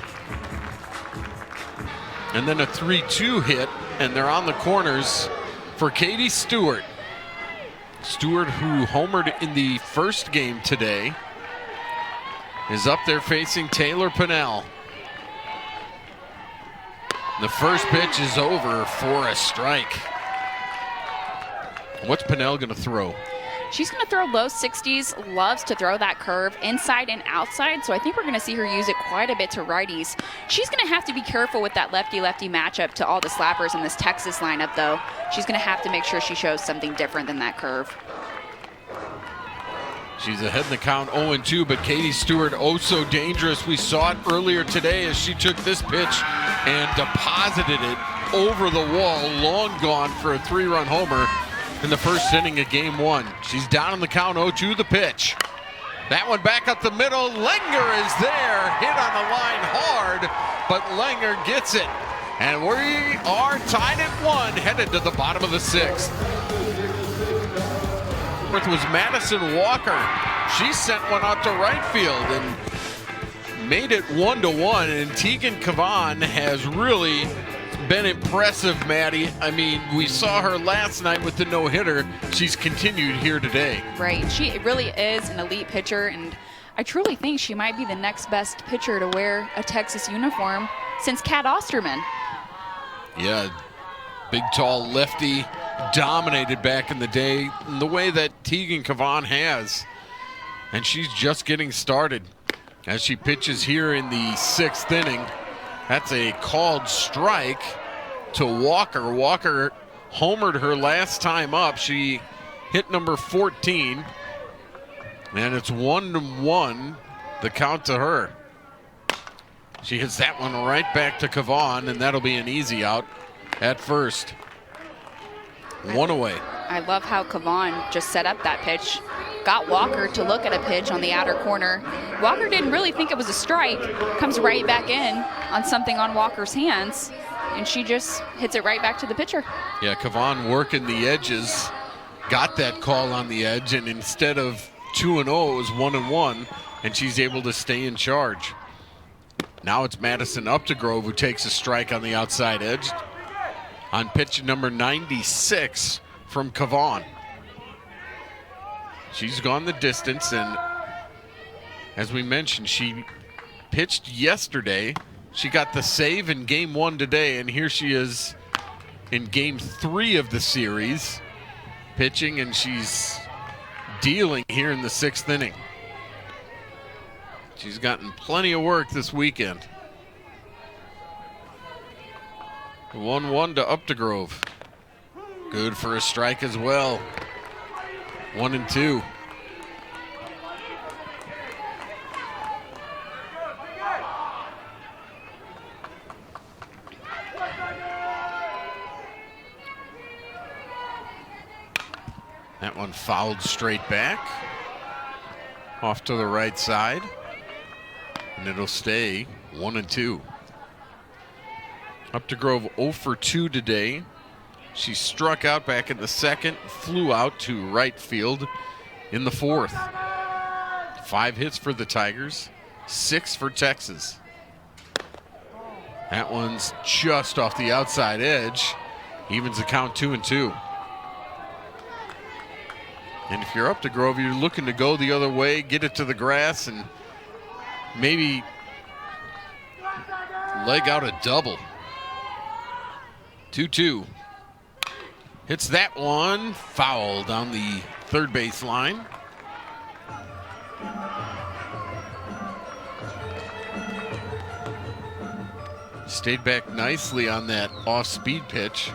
And then a 3-2 hit, and they're on the corners for Katie Stewart. Stewart, who homered in the first game today, is up there facing Taylor Pinnell. The first pitch is over for a strike. What's Pinnell going to throw? She's going to throw low 60s, loves to throw that curve inside and outside, so I think we're going to see her use it quite a bit to righties. She's going to have to be careful with that lefty-lefty matchup to all the slappers in this Texas lineup, though. She's going to have to make sure she shows something different than that curve. She's ahead in the count 0-2, but Katie Stewart, oh so dangerous. We saw it earlier today as she took this pitch and deposited it over the wall, long gone for a 3-run homer in the first inning of game 1. She's down in the count 0-2, the pitch. That one back up the middle. Langer is there, hit on the line hard, but Langer gets it. And we are tied at 1, headed to the bottom of the 6th. Fourth was Madison Walker. She sent one out to right field and made it 1-1. And Tegan Cavan has really been impressive, Maddie. I mean, we saw her last night with the no-hitter. She's continued here today. Right. She really is an elite pitcher, and I truly think she might be the next best pitcher to wear a Texas uniform since Kat Osterman. Yeah, big, tall lefty, dominated back in the day in the way that Tegan Cavan has. And she's just getting started as she pitches here in the 6th inning. That's a called strike to Walker. Walker homered her last time up. She hit number 14. And it's 1-1, the count to her. She hits that one right back to Cavan, and that'll be an easy out at first. One away. I love how Cavan just set up that pitch. got Walker to look at a pitch on the outer corner. Walker didn't really think it was a strike, comes right back in on something on Walker's hands, and she just hits it right back to the pitcher. Yeah, Kavon working the edges, got that call on the edge, and instead of 2-0, it was 1-1, and she's able to stay in charge. Now it's Madison Updegrove who takes a strike on the outside edge on pitch number 96 from Kavon. She's gone the distance, and as we mentioned, she pitched yesterday. She got the save in game 1 today, and here she is in game 3 of the series, pitching, and she's dealing here in the 6th inning. She's gotten plenty of work this weekend. 1-1 to Updegrove. Good for a strike as well. 1-2. That one fouled straight back. Off to the right side. And it'll stay 1-2. Updegrove 0 for 2 today. She struck out back in the 2nd, flew out to right field in the 4th. 5 hits for the Tigers, 6 for Texas. That one's just off the outside edge. Evens the count 2-2. And if you're Updegrove, you're looking to go the other way, get it to the grass, and maybe leg out a double. 2-2. Hits that one, foul down the third base line. Stayed back nicely on that off-speed pitch.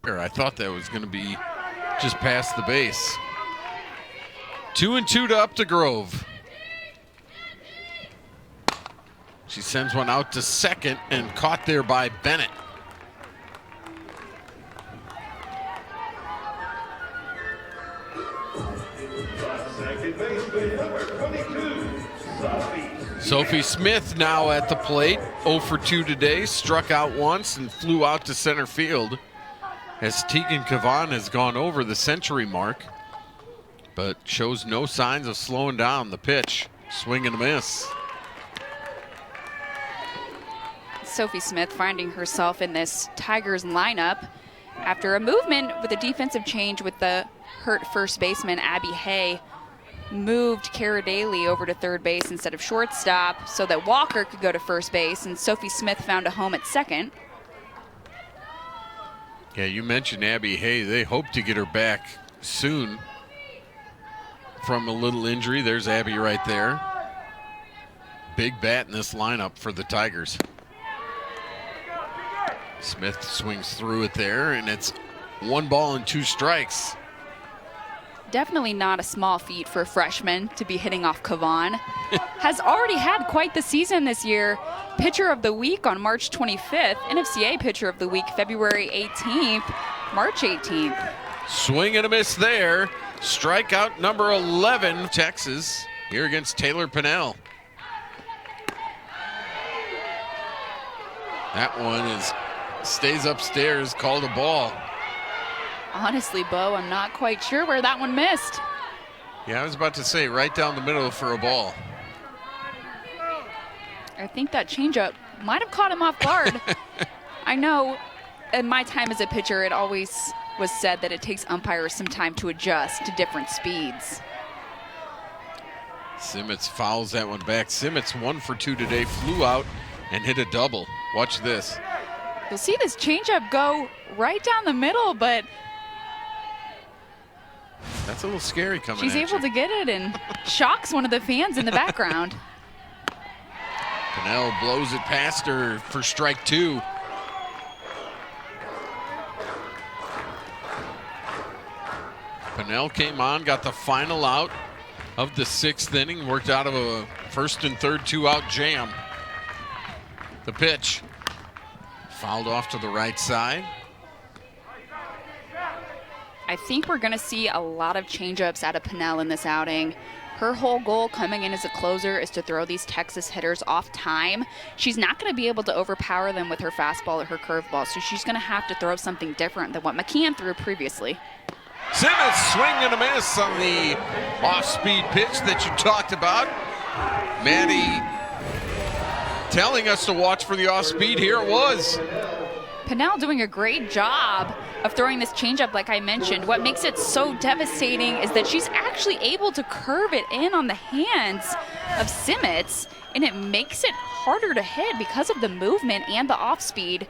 I thought that was going to be just past the base. 2-2 to Updegrove. She sends one out to second and caught there by Bennett. Second baseman, number 22, Sophie Smith now at the plate. 0 for 2 today. Struck out once and flew out to center field as Tegan Kavon has gone over the century mark, but shows no signs of slowing down. The pitch, swing and a miss. Sophie Smith finding herself in this Tigers lineup after a movement with a defensive change with the hurt first baseman Abby Hay moved Cara Daly over to third base instead of shortstop so that Walker could go to first base, and Sophie Smith found a home at second. Yeah, you mentioned Abby Hay. They hope to get her back soon from a little injury. There's Abby right there. Big bat in this lineup for the Tigers. Smith swings through it there, and it's 1 ball and 2 strikes. Definitely not a small feat for a freshman to be hitting off Kavon. Has already had quite the season this year. Pitcher of the Week on March 25th. NFCA Pitcher of the Week February 18th, March 18th. Swing and a miss there. Strikeout number 11, Texas, here against Taylor Pinnell. That one stays upstairs, called a ball. Honestly, Bo, I'm not quite sure where that one missed. Yeah, I was about to say right down the middle for a ball. I think that changeup might have caught him off guard. I know in my time as a pitcher, it always was said that it takes umpires some time to adjust to different speeds. Simmons fouls that one back. Simmons 1 for 2 today, flew out and hit a double. Watch this. You'll see this changeup go right down the middle, but that's a little scary coming she's at able you. to get it and shocks one of the fans in the background. Pinnell blows it past her for strike 2. Pinnell came on, got the final out of the 6th inning, worked out of a 1st and 3rd 2-out jam. The pitch fouled off to the right side. I think we're going to see a lot of changeups out of Pinnell in this outing. Her whole goal coming in as a closer is to throw these Texas hitters off time. She's not going to be able to overpower them with her fastball or her curveball, so she's going to have to throw something different than what McCann threw previously. Simmons swing and a miss on the off-speed pitch that you talked about. Maddie telling us to watch for the off-speed. Here it was. Pinnell doing a great job of throwing this changeup like I mentioned. What makes it so devastating is that she's actually able to curve it in on the hands of Simmons, and it makes it harder to hit because of the movement and the off-speed.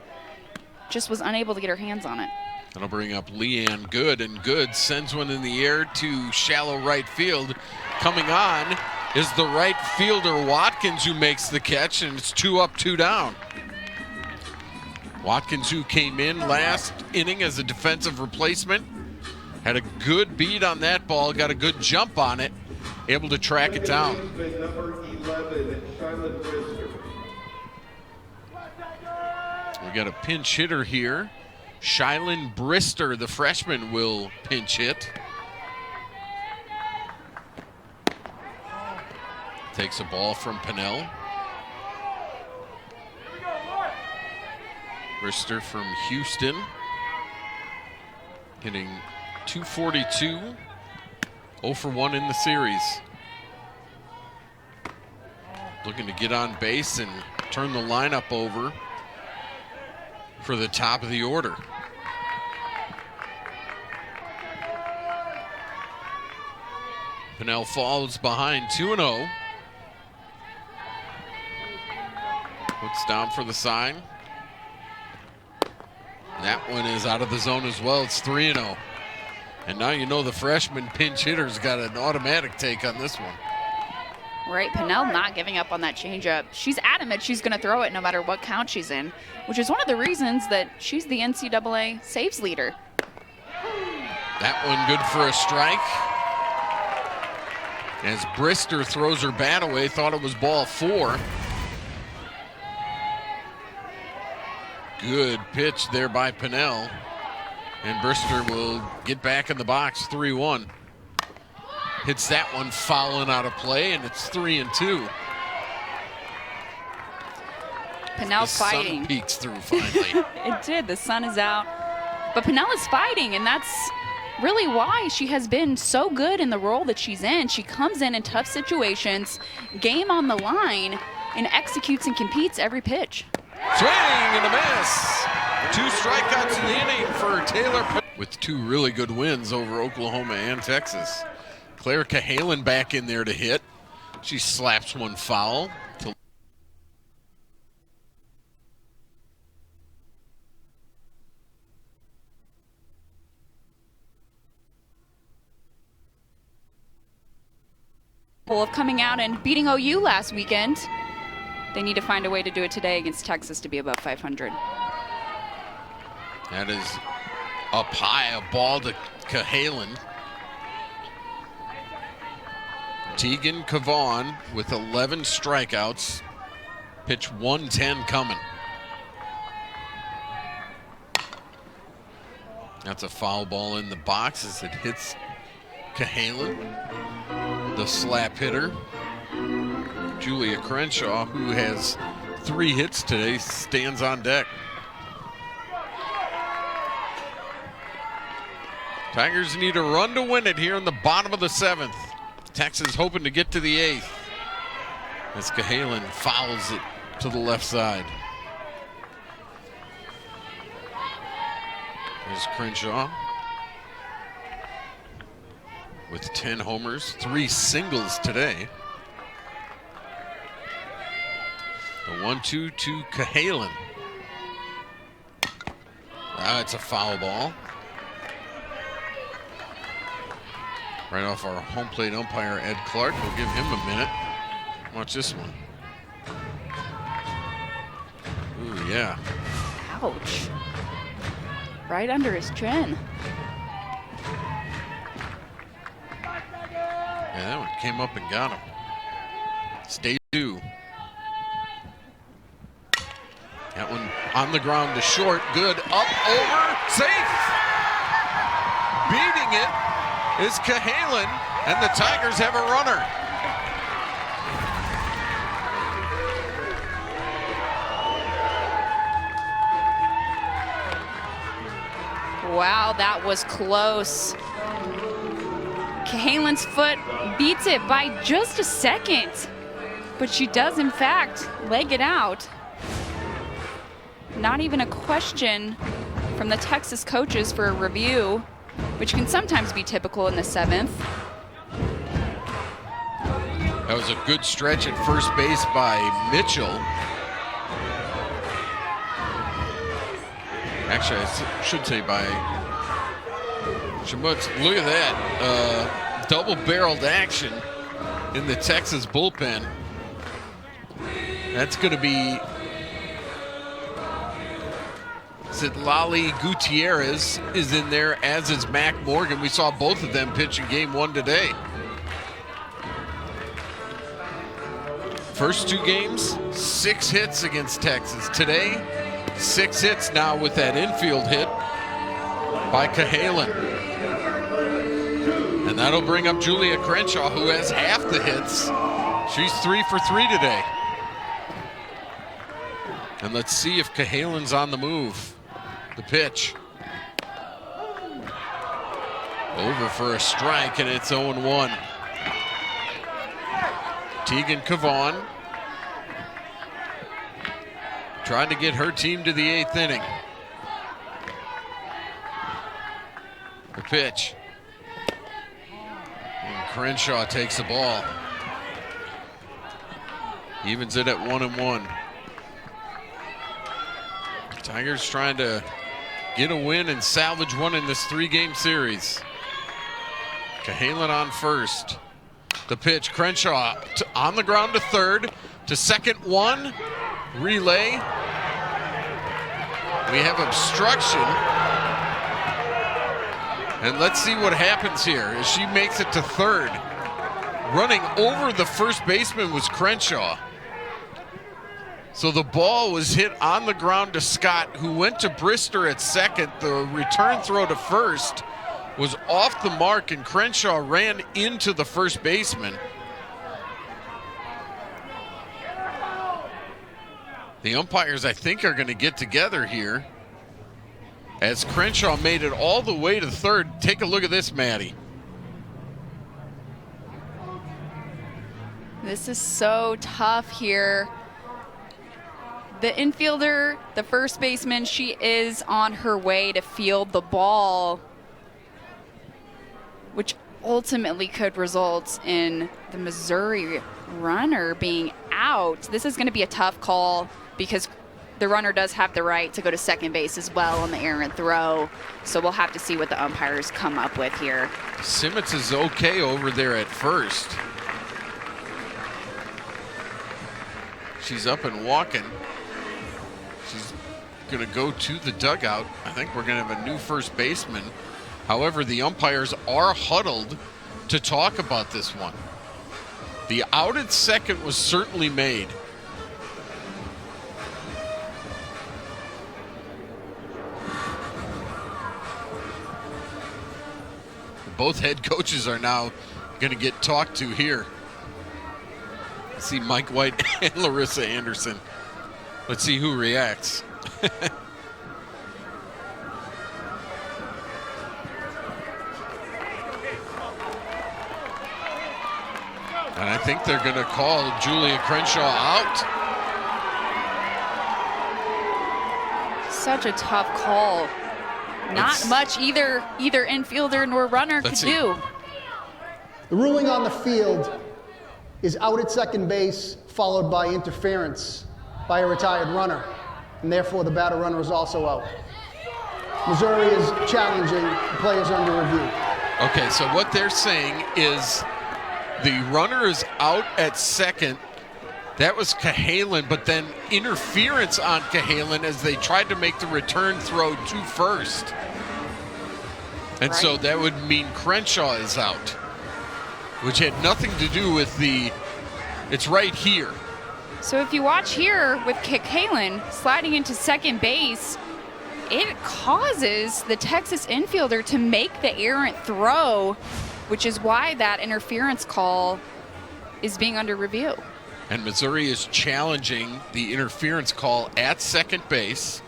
Just was unable to get her hands on it. That'll bring up Leanne Good, and Good sends one in the air to shallow right field. Coming on is the right fielder Watkins, who makes the catch, and it's 2 up, 2 down. Watkins, who came in last inning as a defensive replacement, had a good beat on that ball, got a good jump on it, able to track it down. Number 11, Charlotte Brister. We got a pinch hitter here. Shylin Brister, the freshman, will pinch hit. Takes a ball from Pinnell. Brister from Houston, hitting .242, 0 for 1 in the series. Looking to get on base and turn the lineup over for the top of the order. Pinnell falls behind 2-0. Looks down for the sign. That one is out of the zone as well. It's 3-0. And now you know the freshman pinch hitter's got an automatic take on this one. Right, Pinnell not giving up on that changeup. She's adamant she's going to throw it no matter what count she's in, which is one of the reasons that she's the NCAA saves leader. That one good for a strike. As Brister throws her bat away, thought it was ball 4. Good pitch there by Pinnell. And Brister will get back in the box, 3-1. Hits that one fouling out of play, and it's 3-2. Pinnell's fighting. The sun peeks through finally. It did. The sun is out. But Pinnell is fighting, and that's really why she has been so good in the role that she's in. She comes in tough situations, game on the line, and executes and competes every pitch. Swing and a miss. 2 strikeouts in the inning for Taylor. With 2 really good wins over Oklahoma and Texas. Claire Cahalan back in there to hit. She slaps one foul. Of coming out and beating OU last weekend. They need to find a way to do it today against Texas to be above 500. That is up high, a ball to Cahalan. Tegan Kavon with 11 strikeouts. Pitch 110 coming. That's a foul ball in the box as it hits Cahalan, the slap hitter. Julia Crenshaw, who has 3 hits today, stands on deck. Tigers need a run to win it here in the bottom of the 7th. Texas hoping to get to the 8th. As Cahalan fouls it to the left side. There's Crenshaw with 10 homers, 3 singles today. The 1-2 to Cahalan. It's a foul ball. Right off our home plate umpire, Ed Clark. We'll give him a minute. Watch this one. Ooh, yeah. Ouch. Right under his chin. Yeah, that one came up and got him. Stay 2. That one on the ground to short. Good. Up, over, safe. beating it is Cahalan, and the Tigers have a runner. Wow, that was close. Cahalan's foot beats it by just a second, but she does in fact leg it out. Not even a question from the Texas coaches for a review, which can sometimes be typical in the 7th. That was a good stretch at first base by Mitchell. Actually, I should say by Schmutz. Look at that. Double-barreled action in the Texas bullpen. That's going to be Lali Gutierrez is in there, as is Mac Morgan. We saw both of them pitch in game 1 today. First 2 games, 6 hits against Texas. Today, 6 hits now with that infield hit by Cahalan. And that'll bring up Julia Crenshaw, who has half the hits. She's 3 for 3 today. And let's see if Cahalan's on the move. The pitch. Over for a strike, and it's 0-1. Tegan Cavan trying to get her team to the 8th inning. The pitch. And Crenshaw takes the ball. Evens it at 1-1. Tigers trying to get a win and salvage one in this 3-game series. Cahalan on first. The pitch, Crenshaw on the ground to third, to second 1, relay. We have obstruction. And let's see what happens here as she makes it to third. Running over the first baseman was Crenshaw. So the ball was hit on the ground to Scott, who went to Brister at second. The return throw to first was off the mark, and Crenshaw ran into the first baseman. The umpires, I think, are going to get together here as Crenshaw made it all the way to third. Take a look at this, Maddie. This is so tough here. The infielder, the first baseman, she is on her way to field the ball, which ultimately could result in the Missouri runner being out. This is going to be a tough call because the runner does have the right to go to second base as well on the errant throw. So we'll have to see what the umpires come up with here. Simmons is okay over there at first. She's up and walking. She's going to go to the dugout. I think we're going to have a new first baseman. However, the umpires are huddled to talk about this one. The out at second was certainly made. Both head coaches are now going to get talked to here. See Mike White and Larissa Anderson. Let's see who reacts. And I think they're going to call Julia Crenshaw out. Such a tough call. Not much either infielder nor runner could do. The ruling on the field is out at second base, followed by interference by a retired runner, and therefore the batter runner is also out. Missouri is challenging the players under review. Okay, so what they're saying is the runner is out at second. That was Cahalan, but then interference on Cahalan as they tried to make the return throw to first. And so that would mean Crenshaw is out, which had nothing to do with it's right here. So if you watch here with Cahalan sliding into second base, it causes the Texas infielder to make the errant throw, which is why that interference call is being under review. And Missouri is challenging the interference call at second base.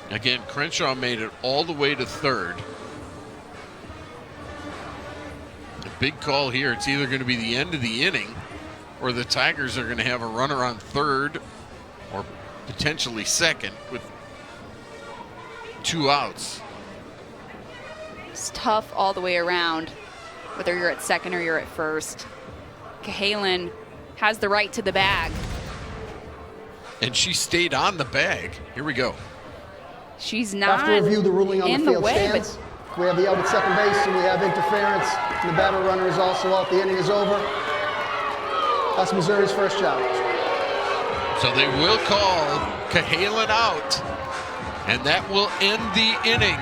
Again, Crenshaw made it all the way to third. A big call here. It's either going to be the end of the inning or the Tigers are going to have a runner on third or potentially second with 2 outs. It's tough all the way around, whether you're at second or you're at first. Cahalan has the right to the bag. And she stayed on the bag. Here we go. She's not After review, the ruling on in the field way, stands. We have the out at second base, and we have interference. And the batter runner is also out. The inning is over. That's Missouri's first challenge. So they will call Cahalan out, and that will end the inning.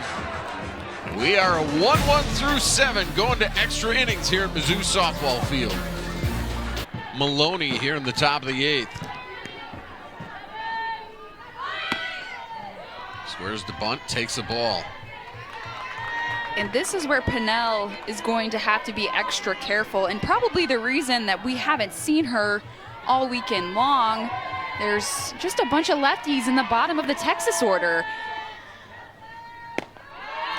We are a 1-1 through 7 going to extra innings here at Mizzou softball field. Maloney here in the top of the 8th. Squares the bunt, takes the ball. And this is where Pinnell is going to have to be extra careful, and probably the reason that we haven't seen her all weekend long. There's just a bunch of lefties in the bottom of the Texas order.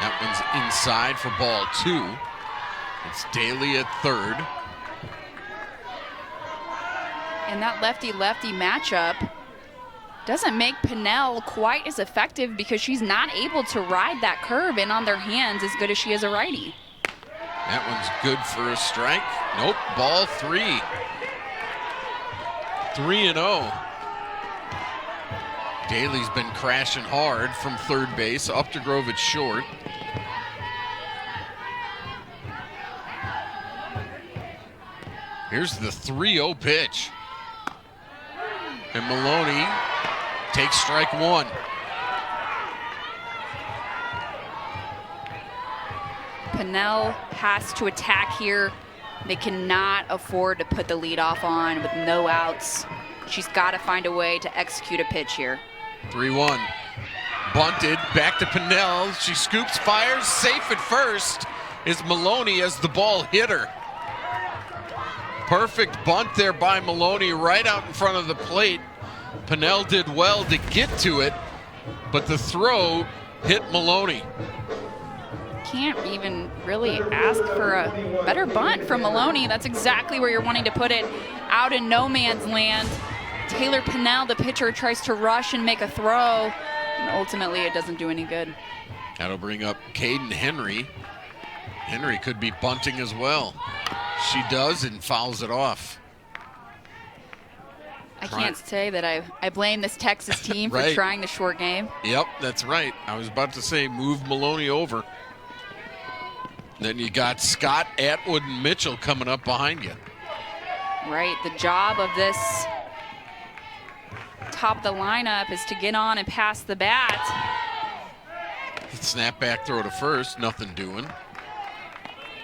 That one's inside for ball 2. It's Daly at third. And that lefty-lefty matchup doesn't make Pinnell quite as effective because she's not able to ride that curve in on their hands as good as she is a righty. That one's good for a strike. Nope, ball 3. 3-0. Daly's been crashing hard from third base. Updegrove at short. Here's the 3-0 pitch. And Maloney takes strike 1. Pinnell has to attack here. They cannot afford to put the leadoff on with no outs. She's got to find a way to execute a pitch here. 3-1. Bunted, back to Pinnell. She scoops, fires, safe at first is Maloney as the ball hit her. Perfect bunt there by Maloney right out in front of the plate. Pinnell did well to get to it, but the throw hit Maloney. Can't even really ask for a better bunt from Maloney. That's exactly where you're wanting to put it, out in no man's land. Taylor Pinnell, the pitcher, tries to rush and make a throw, and ultimately it doesn't do any good. That'll bring up Caden Henry. Henry could be bunting as well. She does and fouls it off. I can't say that I blame this Texas team Right. for trying the short game. Yep, that's right. I was about to say move Maloney over. Then you got Scott, Atwood, and Mitchell coming up behind you. Right, the job of this top of the lineup is to get on and pass the bat. Snap back throw to first, nothing doing.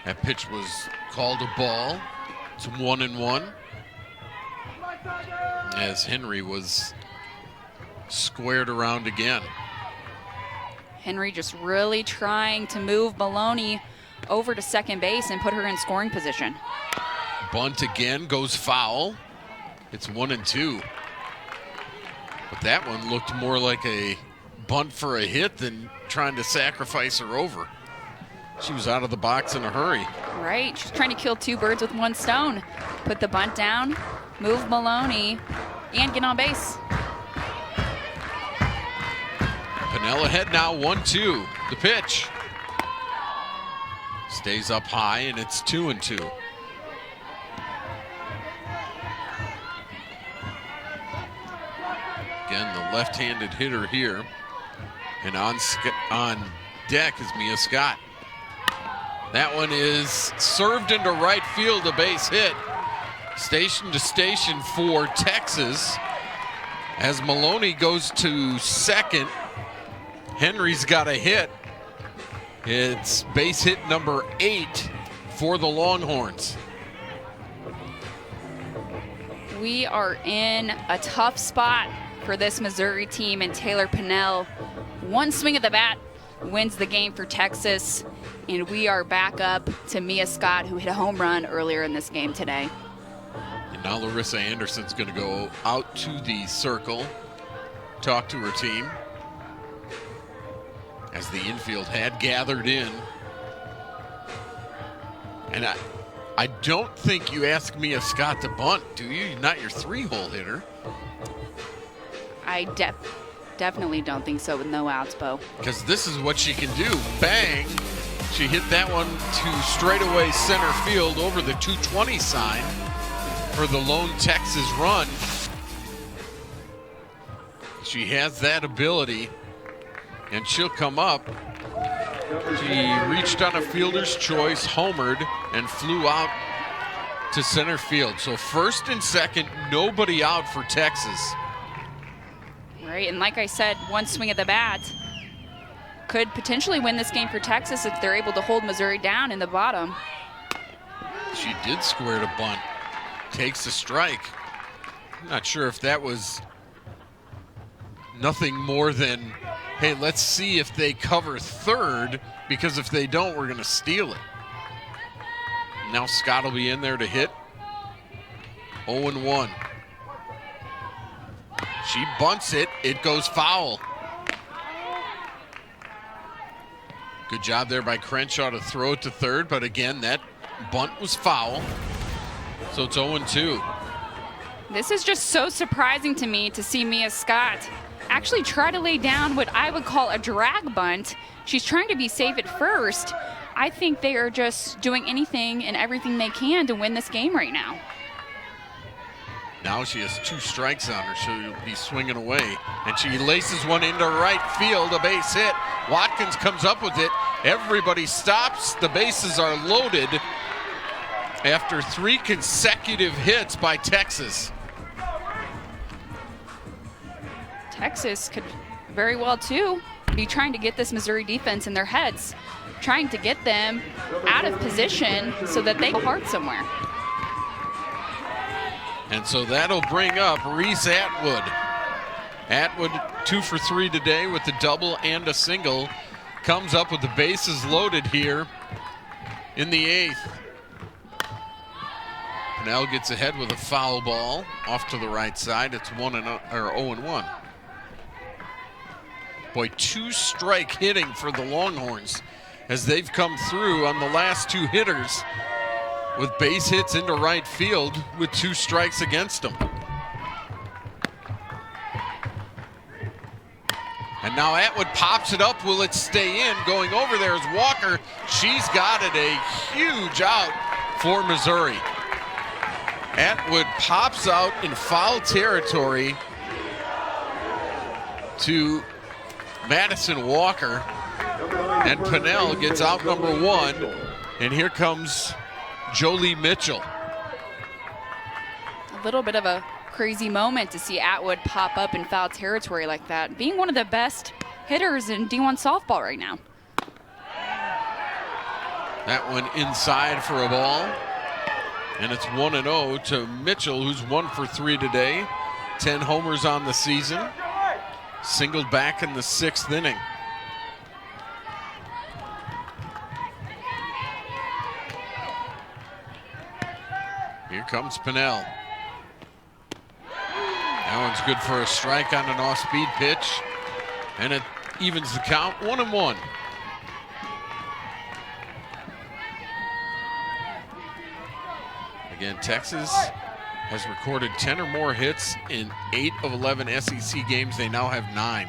That pitch was called a ball. It's 1-1. As Henry was squared around again. Henry just really trying to move Maloney over to second base and put her in scoring position. Bunt again, goes foul. It's 1-2. But that one looked more like a bunt for a hit than trying to sacrifice her over. She was out of the box in a hurry. Right, she's trying to kill 2 birds with 1 stone. Put the bunt down, move Maloney, and get on base. Pinnell ahead now, 1-2. The pitch. Stays up high, and it's 2-2. Again, the left-handed hitter here. And on deck is Mia Scott. That one is served into right field, a base hit. Station to station for Texas. As Maloney goes to second, Henry's got a hit. It's base hit number 8 for the Longhorns. We are in a tough spot for this Missouri team, and Taylor Pennell, one swing of the bat, wins the game for Texas. And we are back up to Mia Scott, who hit a home run earlier in this game today. And now Larissa Anderson's going to go out to the circle, talk to her team, as the infield had gathered in. And I don't think you ask Mia Scott to bunt, do you? Not your 3-hole hitter. I definitely don't think so with no outs, Bo. Because this is what she can do. Bang! She hit that one to straightaway center field over the 220 sign for the lone Texas run. She has that ability, and she'll come up. She reached on a fielder's choice, homered, and flew out to center field. So first and second, nobody out for Texas. Right, and like I said, one swing of the bat could potentially win this game for Texas if they're able to hold Missouri down in the bottom. She did square to bunt. Takes a strike. I'm not sure if that was nothing more than, hey, let's see if they cover third, because if they don't, we're going to steal it. Now Scott will be in there to hit. 0-1. She bunts it. It goes foul. Good job there by Crenshaw to throw it to third, but again, that bunt was foul. So it's 0-2. This is just so surprising to me to see Mia Scott actually try to lay down what I would call a drag bunt. She's trying to be safe at first. I think they are just doing anything and everything they can to win this game right now. Now she has 2 strikes on her. She'll be swinging away. And she laces one into right field, a base hit. Watkins comes up with it. Everybody stops. The bases are loaded after 3 consecutive hits by Texas. Texas could very well, too, be trying to get this Missouri defense in their heads, trying to get them out of position so that they go hard somewhere. And so that'll bring up Reese Atwood. Atwood 2 for 3 today with a double and a single. Comes up with the bases loaded here in the 8th. Pennell gets ahead with a foul ball off to the right side. It's 0-1. Boy, 2-strike hitting for the Longhorns as they've come through on the last 2 hitters with base hits into right field with 2 strikes against them. And now Atwood pops it up. Will it stay in? Going over there is Walker. She's got it. A huge out for Missouri. Atwood pops out in foul territory to Madison Walker. And Pennell gets out number 1. And here comes Jolie Mitchell. A little bit of a crazy moment to see Atwood pop up in foul territory like that, being one of the best hitters in D1 softball right now. That one inside for a ball. And it's 1-0 to Mitchell, who's 1 for 3 today. 10 homers on the season. Singled back in the 6th inning. Here comes Pennell. That one's good for a strike on an off-speed pitch. And it evens the count, 1-1. Again, Texas has recorded 10 or more hits in 8 of 11 SEC games. They now have 9.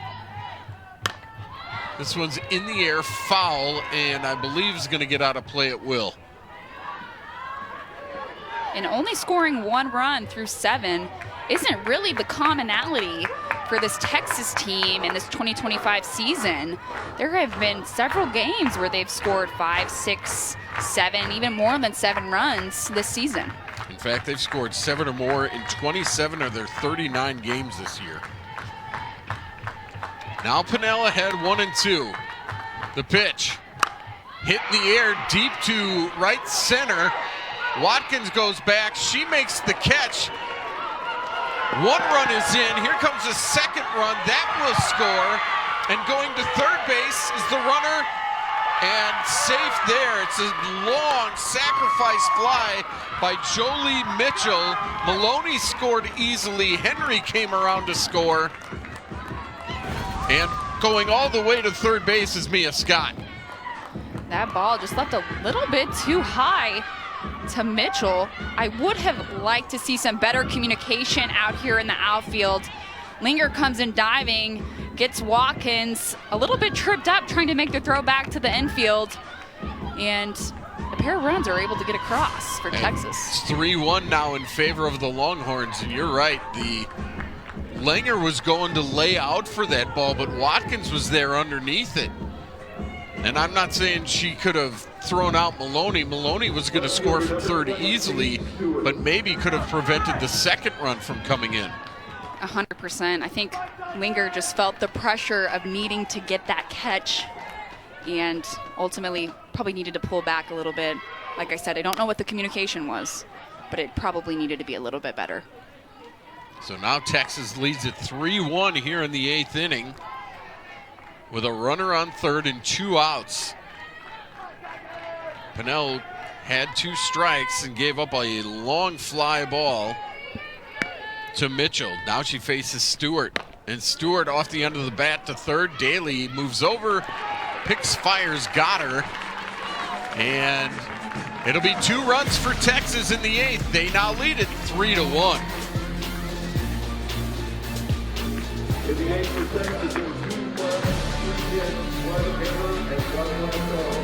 This one's in the air, foul, and I believe is going to get out of play at will. And only scoring 1 run through 7 isn't really the commonality for this Texas team in this 2025 season. There have been several games where they've scored 5, 6, 7, even more than 7 runs this season. In fact, they've scored 7 or more in 27 of their 39 games this year. Now Pennell ahead, 1-2. The pitch hit in the air deep to right center. Watkins goes back. She makes the catch. One run is in. Here comes a second run. That will score. And going to third base is the runner. And safe there. It's a long sacrifice fly by Jolie Mitchell. Maloney scored easily. Henry came around to score. And going all the way to third base is Mia Scott. That ball just left a little bit too high to Mitchell. I would have liked to see some better communication out here in the outfield. Linger comes in diving, gets Watkins a little bit tripped up trying to make the throw back to the infield. And a pair of runs are able to get across for Texas. It's 3-1 now in favor of the Longhorns. And you're right, the Linger was going to lay out for that ball, but Watkins was there underneath it. And I'm not saying she could have thrown out Maloney. Maloney was going to score from third easily, but maybe could have prevented the second run from coming in. 100%. I think Linger just felt the pressure of needing to get that catch and ultimately probably needed to pull back a little bit. Like I said, I don't know what the communication was, but it probably needed to be a little bit better. So now Texas leads at 3-1 here in the 8th inning with a runner on third and 2 outs. Pinnell had 2 strikes and gave up a long fly ball to Mitchell. Now she faces Stewart, and Stewart off the end of the bat to third. Daly moves over, picks, fires, got her, and it'll be 2 runs for Texas in the 8th. They now lead it 3-1. In the 8th for Texas, 2 runs, 3 hits, 1 error, and 1 left.